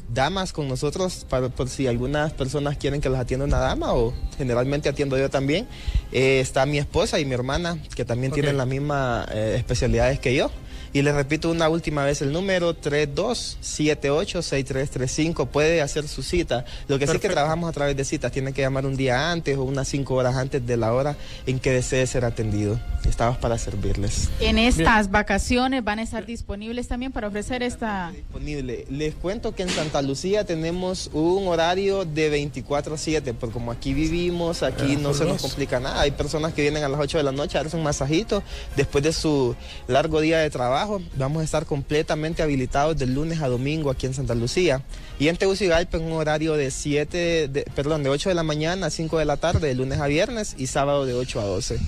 damas con nosotros por si algunas personas quieren que los atienda una dama, o generalmente atiendo yo también. Está mi esposa y mi hermana que también tienen las mismas especialidades que yo, Y les repito una última vez el número 32786335. Puede hacer su cita. Lo que sí es que trabajamos a través de citas. Tiene que llamar un día antes o unas 5 horas antes de la hora en que desee ser atendido. Estamos para servirles. En estas vacaciones van a estar disponibles también para ofrecer esta... Disponible. Les cuento que en Santa Lucía tenemos un horario de 24/7, porque como aquí vivimos, aquí no se nos complica nada. Hay personas que vienen a las 8 de la noche a darse un masajito después de su largo día de trabajo. Vamos a estar completamente habilitados de lunes a domingo aquí en Santa Lucía. Y en Tegucigalpa en un horario de 8 de la mañana a 5 de la tarde, de lunes a viernes, y sábado de 8 a 12.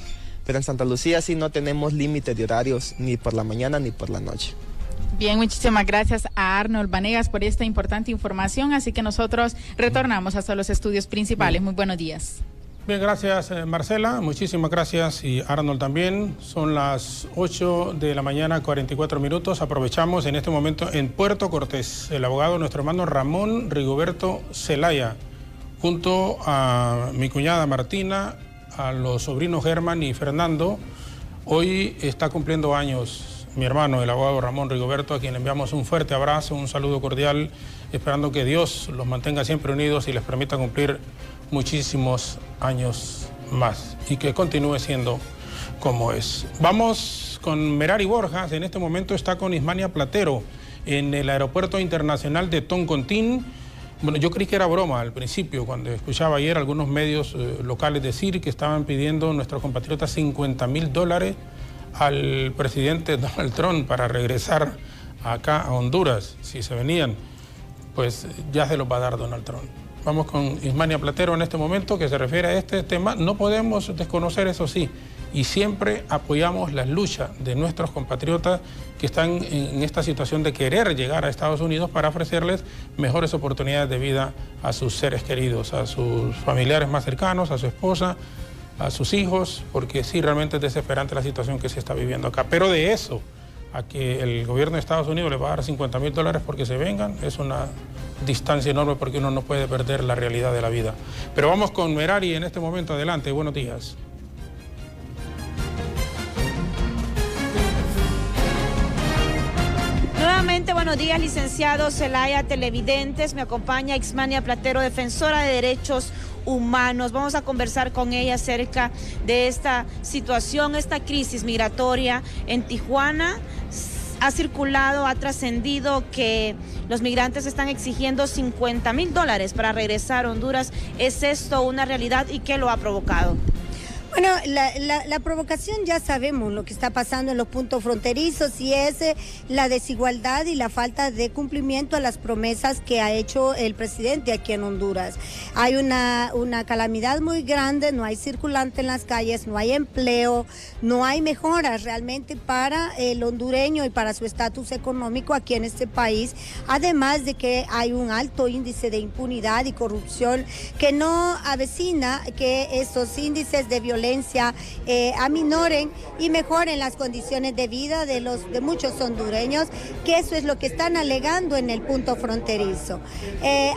Pero en Santa Lucía sí no tenemos límite de horarios ni por la mañana ni por la noche. Bien, muchísimas gracias a Arnold Vanegas por esta importante información, así que nosotros retornamos hasta los estudios principales. Muy buenos días. Bien, gracias Marcela, muchísimas gracias, y Arnold también. Son las 8 de la mañana, 44 minutos. Aprovechamos en este momento en Puerto Cortés, el abogado, nuestro hermano Ramón Rigoberto Zelaya, junto a mi cuñada Martina, a los sobrinos Germán y Fernando. Hoy está cumpliendo años mi hermano, el abogado Ramón Rigoberto, a quien le enviamos un fuerte abrazo, un saludo cordial, esperando que Dios los mantenga siempre unidos y les permita cumplir muchísimos años más y que continúe siendo como es. Vamos con Merari Borjas. En este momento está con Ismania Platero en el Aeropuerto Internacional de Toncontín. Bueno, yo creí que era broma al principio, cuando escuchaba ayer algunos medios locales decir que estaban pidiendo nuestros compatriotas $50,000 al presidente Donald Trump para regresar acá a Honduras. Si se venían, pues ya se los va a dar Donald Trump. Vamos con Ismania Platero en este momento, que se refiere a este tema. No podemos desconocer, eso sí, y siempre apoyamos la lucha de nuestros compatriotas que están en esta situación de querer llegar a Estados Unidos para ofrecerles mejores oportunidades de vida a sus seres queridos, a sus familiares más cercanos, a su esposa, a sus hijos, porque sí, realmente es desesperante la situación que se está viviendo acá. Pero de eso a que el gobierno de Estados Unidos les va a dar $50,000 porque se vengan, es una distancia enorme, porque uno no puede perder la realidad de la vida. Pero vamos con Merari en este momento. Adelante, buenos días. Nuevamente, buenos días, licenciado Zelaya, televidentes. Me acompaña Ismania Platero, defensora de derechos humanos. Vamos a conversar con ella acerca de esta situación, esta crisis migratoria en Tijuana. Ha circulado, ha trascendido que los migrantes están exigiendo $50,000 para regresar a Honduras. ¿Es esto una realidad y qué lo ha provocado? Bueno, la provocación ya sabemos lo que está pasando en los puntos fronterizos, y es la desigualdad y la falta de cumplimiento a las promesas que ha hecho el presidente aquí en Honduras. Hay una calamidad muy grande, no hay circulante en las calles, no hay empleo, no hay mejoras realmente para el hondureño y para su estatus económico aquí en este país, además de que hay un alto índice de impunidad y corrupción que no avecina que estos índices de violencia aminoren y mejoren las condiciones de vida de muchos hondureños, que eso es lo que están alegando en el punto fronterizo.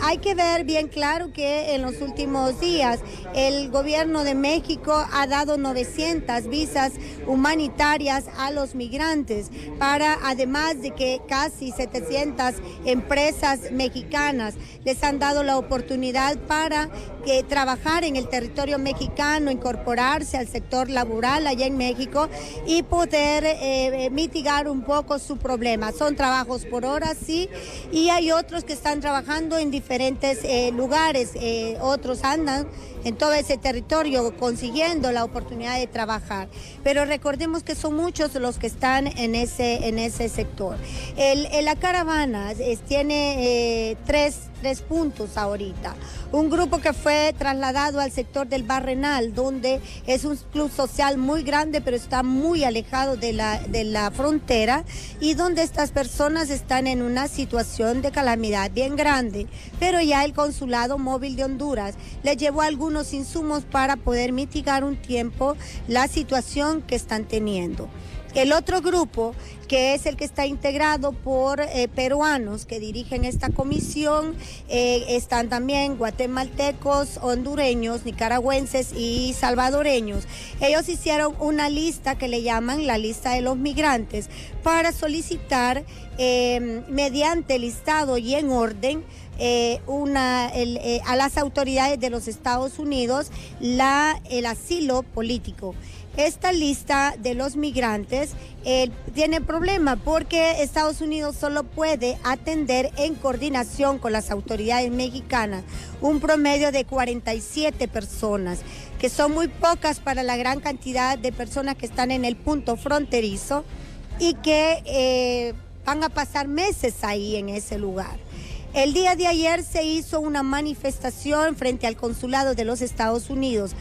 Hay que ver bien claro que en los últimos días el gobierno de México ha dado 900 visas humanitarias a los migrantes, además de que casi 700 empresas mexicanas les han dado la oportunidad para trabajar en el territorio mexicano, incorporarse al sector laboral allá en México y poder mitigar un poco su problema. Son trabajos por horas, sí, y hay otros que están trabajando en diferentes lugares, otros andan en todo ese territorio consiguiendo la oportunidad de trabajar. Pero recordemos que son muchos los que están en ese sector. La caravana tiene tres puntos ahorita. Un grupo que fue trasladado al sector del Barrenal, donde es un club social muy grande, pero está muy alejado de la frontera, y donde estas personas están en una situación de calamidad bien grande. Pero ya el Consulado Móvil de Honduras les llevó algunos insumos para poder mitigar un tiempo la situación que están teniendo. El otro grupo, que es el que está integrado por peruanos que dirigen esta comisión, están también guatemaltecos, hondureños, nicaragüenses y salvadoreños. Ellos hicieron una lista que le llaman la lista de los migrantes para solicitar mediante listado y en orden a las autoridades de los Estados Unidos el asilo político. Esta lista de los migrantes tiene problema porque Estados Unidos solo puede atender en coordinación con las autoridades mexicanas un promedio de 47 personas, que son muy pocas para la gran cantidad de personas que están en el punto fronterizo y que van a pasar meses ahí en ese lugar. El día de ayer se hizo una manifestación frente al consulado de los Estados Unidos,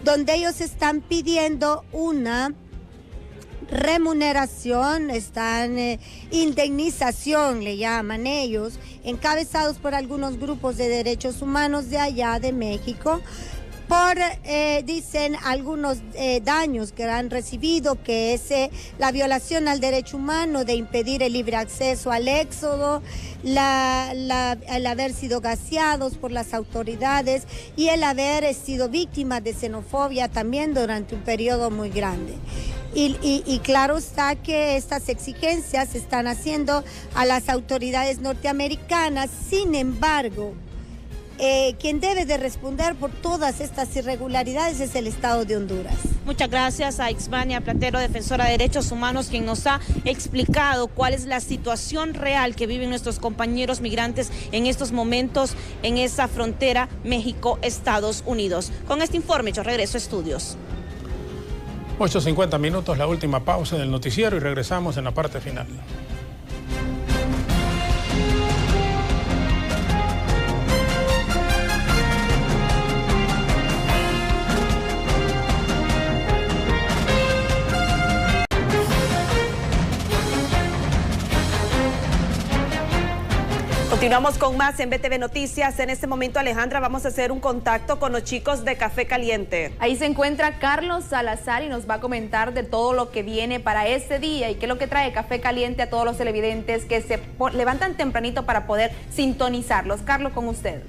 donde ellos están pidiendo una remuneración, indemnización, le llaman ellos, encabezados por algunos grupos de derechos humanos de allá de México, por, dicen, algunos daños que han recibido, que es la violación al derecho humano de impedir el libre acceso al éxodo, el haber sido gaseados por las autoridades y el haber sido víctimas de xenofobia también durante un periodo muy grande. Y claro está que estas exigencias se están haciendo a las autoridades norteamericanas. Sin embargo, quien debe de responder por todas estas irregularidades es el Estado de Honduras. Muchas gracias a Ixvania Platero, defensora de derechos humanos, quien nos ha explicado cuál es la situación real que viven nuestros compañeros migrantes en estos momentos en esa frontera México-Estados Unidos. Con este informe yo regreso a estudios. 8:50 minutos, la última pausa del noticiero y regresamos en la parte final. Continuamos con más en BTV Noticias. En este momento, Alejandra, vamos a hacer un contacto con los chicos de Café Caliente. Ahí se encuentra Carlos Salazar y nos va a comentar de todo lo que viene para este día y qué es lo que trae Café Caliente a todos los televidentes que se levantan tempranito para poder sintonizarlos. Carlos, con usted.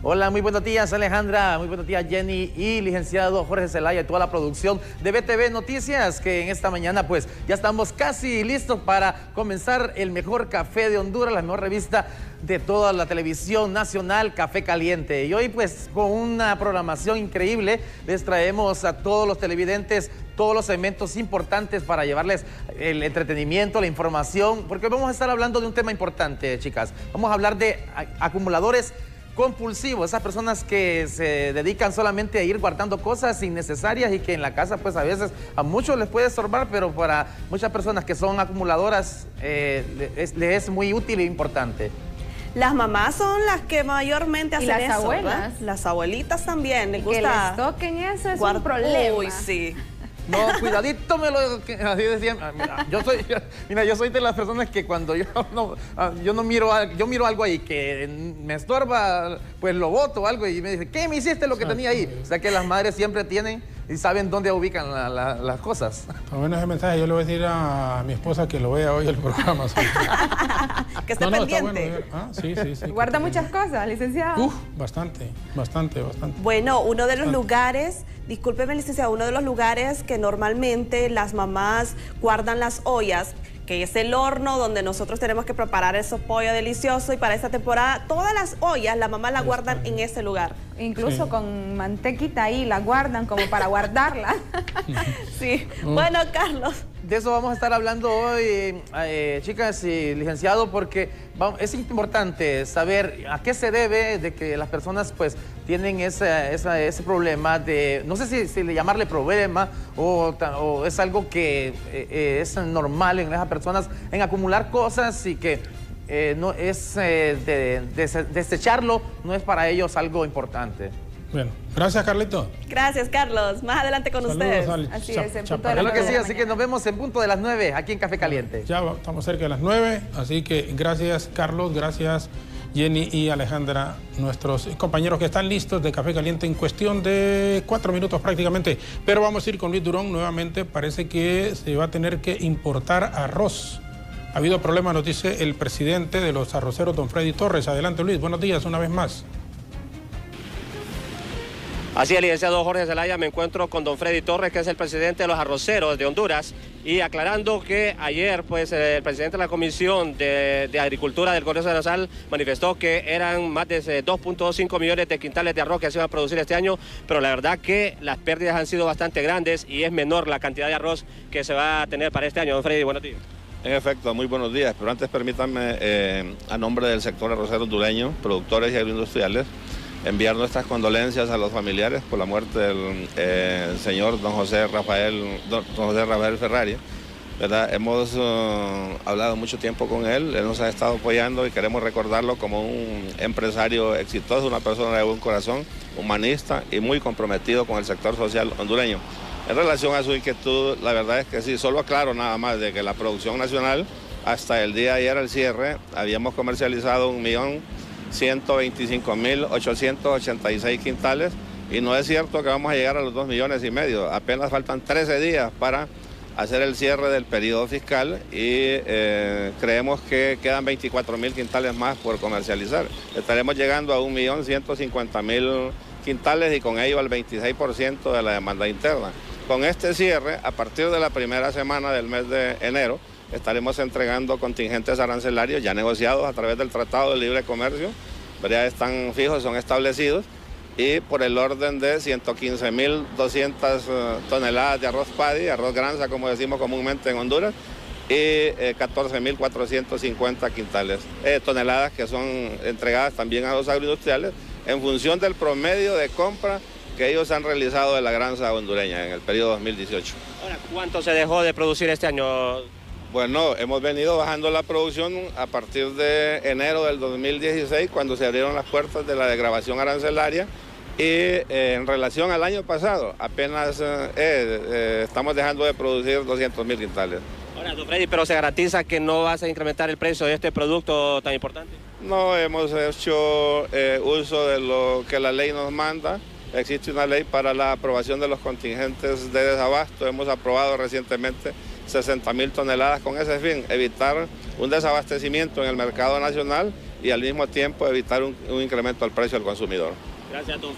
Hola, muy buenos días Alejandra, muy buenos días Jenny y licenciado Jorge Zelaya y toda la producción de BTV Noticias, que en esta mañana pues ya estamos casi listos para comenzar el mejor café de Honduras, la mejor revista de toda la televisión nacional, Café Caliente. Y hoy pues con una programación increíble les traemos a todos los televidentes todos los segmentos importantes para llevarles el entretenimiento, la información, porque vamos a estar hablando de un tema importante, chicas. Vamos a hablar de acumuladores compulsivos, esas personas que se dedican solamente a ir guardando cosas innecesarias y que en la casa pues a veces a muchos les puede estorbar, pero para muchas personas que son acumuladoras les es muy útil e importante. Las mamás son las que mayormente hacen eso. Y las abuelas. ¿verdad? Las abuelitas también les gusta. Que les toquen eso es un problema. Uy, sí. No, cuidadito me lo... Así decían. Yo soy de las personas que cuando yo miro algo ahí que me estorba, pues lo boto o algo y me dice, ¿qué me hiciste lo que tenía ahí? O sea que las madres siempre tienen y saben dónde ubican las cosas. Bueno, ese mensaje yo le voy a decir a mi esposa que lo vea hoy el programa. Que esté pendiente. Sí. Guarda muchas cosas, licenciado. Bastante. Bueno, uno de los lugares, discúlpeme, licenciado, uno de los lugares que normalmente las mamás guardan las ollas, que es el horno donde nosotros tenemos que preparar esos pollos deliciosos, y para esta temporada todas las ollas las mamás las guardan en ese lugar. Incluso con mantequita ahí la guardan como para guardarla. Sí. Bueno, Carlos. De eso vamos a estar hablando hoy, chicas y licenciado, porque es importante saber a qué se debe de que las personas pues tienen ese problema de, no sé si llamarle problema o es algo que es normal en esas personas en acumular cosas y que no es desecharlo, no es para ellos algo importante. Bueno, gracias Carlito. Gracias Carlos, más adelante con ustedes. Así es, en punto de las 9 así que nos vemos en punto de las 9 aquí en Café Caliente. Ya estamos cerca de las 9, así que gracias Carlos, gracias Jenny y Alejandra, nuestros compañeros que están listos de Café Caliente en cuestión de 4 minutos prácticamente. Pero vamos a ir con Luis Durón nuevamente. Parece que se va a tener que importar arroz. Ha habido problemas, nos dice el presidente de los arroceros, don Freddy Torres. Adelante, Luis. Buenos días una vez más. Así es, licenciado Jorge Zelaya, me encuentro con don Freddy Torres, que es el presidente de los arroceros de Honduras, y aclarando que ayer pues el presidente de la Comisión de Agricultura del Congreso Nacional manifestó que eran más de 2.5 millones de quintales de arroz que se iban a producir este año, pero la verdad que las pérdidas han sido bastante grandes y es menor la cantidad de arroz que se va a tener para este año. Don Freddy, buenos días. En efecto, muy buenos días, pero antes permítanme, a nombre del sector arrocero hondureño, productores y agroindustriales, enviar nuestras condolencias a los familiares por la muerte del señor don José Rafael Ferrari, ¿verdad? Hemos hablado mucho tiempo con él nos ha estado apoyando y queremos recordarlo como un empresario exitoso, una persona de buen corazón, humanista y muy comprometido con el sector social hondureño. En relación a su inquietud, la verdad es que sí, solo aclaro nada más de que la producción nacional, hasta el día de ayer al cierre, habíamos comercializado 1.125.886 quintales y no es cierto que vamos a llegar a los 2,5 millones. Apenas faltan 13 días para hacer el cierre del periodo fiscal y creemos que quedan 24.000 quintales más por comercializar. Estaremos llegando a 1.150.000 quintales y con ello al 26% de la demanda interna. Con este cierre, a partir de la primera semana del mes de enero, estaremos entregando contingentes arancelarios ya negociados a través del Tratado de Libre Comercio, ya están fijos, son establecidos, y por el orden de 115.200 toneladas de arroz paddy, arroz granza como decimos comúnmente en Honduras, y 14.450 toneladas que son entregadas también a los agroindustriales en función del promedio de compra que ellos han realizado de la granza hondureña en el periodo 2018. Ahora, ¿cuánto se dejó de producir este año? Bueno, hemos venido bajando la producción a partir de enero del 2016, cuando se abrieron las puertas de la desgravación arancelaria, y en relación al año pasado, apenas estamos dejando de producir 200.000 quintales. Ahora, don Freddy, ¿pero se garantiza que no vas a incrementar el precio de este producto tan importante? No, hemos hecho uso de lo que la ley nos manda. Existe una ley para la aprobación de los contingentes de desabasto. Hemos aprobado recientemente 60.000 toneladas con ese fin, evitar un desabastecimiento en el mercado nacional y al mismo tiempo evitar un incremento al precio al consumidor. Gracias, don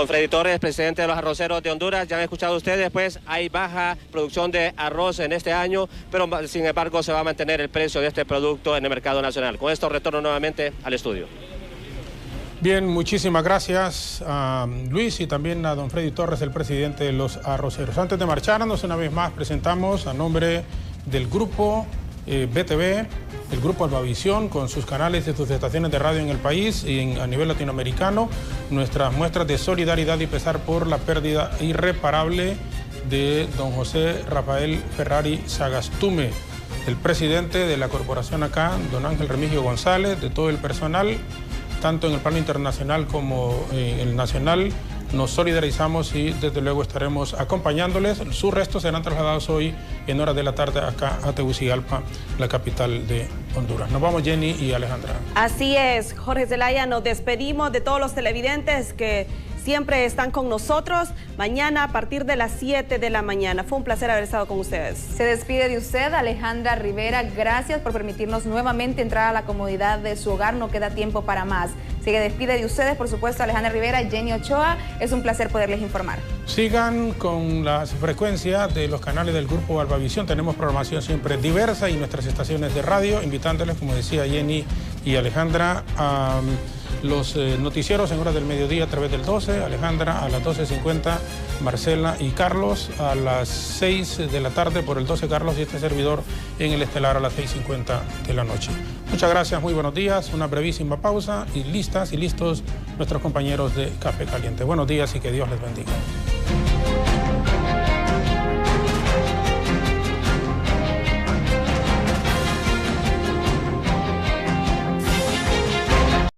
Freddy Torres, presidente de los arroceros de Honduras. Ya han escuchado ustedes, pues hay baja producción de arroz en este año, pero sin embargo se va a mantener el precio de este producto en el mercado nacional. Con esto retorno nuevamente al estudio. Bien, muchísimas gracias a Luis y también a don Freddy Torres, el presidente de los arroceros. Antes de marcharnos, una vez más presentamos a nombre del grupo BTV, el grupo Albavisión, con sus canales y sus estaciones de radio en el país y a nivel latinoamericano, nuestras muestras de solidaridad y pesar por la pérdida irreparable de don José Rafael Ferrari Sagastume, el presidente de la corporación acá, don Ángel Remigio González, de todo el personal, tanto en el plano internacional como en el nacional. Nos solidarizamos y desde luego estaremos acompañándoles. Sus restos serán trasladados hoy en horas de la tarde acá a Tegucigalpa, la capital de Honduras. Nos vamos, Jenny y Alejandra. Así es, Jorge Zelaya, nos despedimos de todos los televidentes que siempre están con nosotros. Mañana a partir de las 7 de la mañana. Fue un placer haber estado con ustedes. Se despide de usted, Alejandra Rivera. Gracias por permitirnos nuevamente entrar a la comodidad de su hogar. No queda tiempo para más. Se despide de ustedes, por supuesto, Alejandra Rivera, Jenny Ochoa. Es un placer poderles informar. Sigan con las frecuencias de los canales del Grupo Albavisión. Tenemos programación siempre diversa y nuestras estaciones de radio, invitándoles, como decía Jenny y Alejandra, a los noticieros en horas del mediodía a través del 12, Alejandra a las 12:50, Marcela y Carlos a las 6 de la tarde por el 12 Carlos y este servidor en el estelar a las 6:50 de la noche. Muchas gracias, muy buenos días, una brevísima pausa y listas y listos nuestros compañeros de Café Caliente. Buenos días y que Dios les bendiga.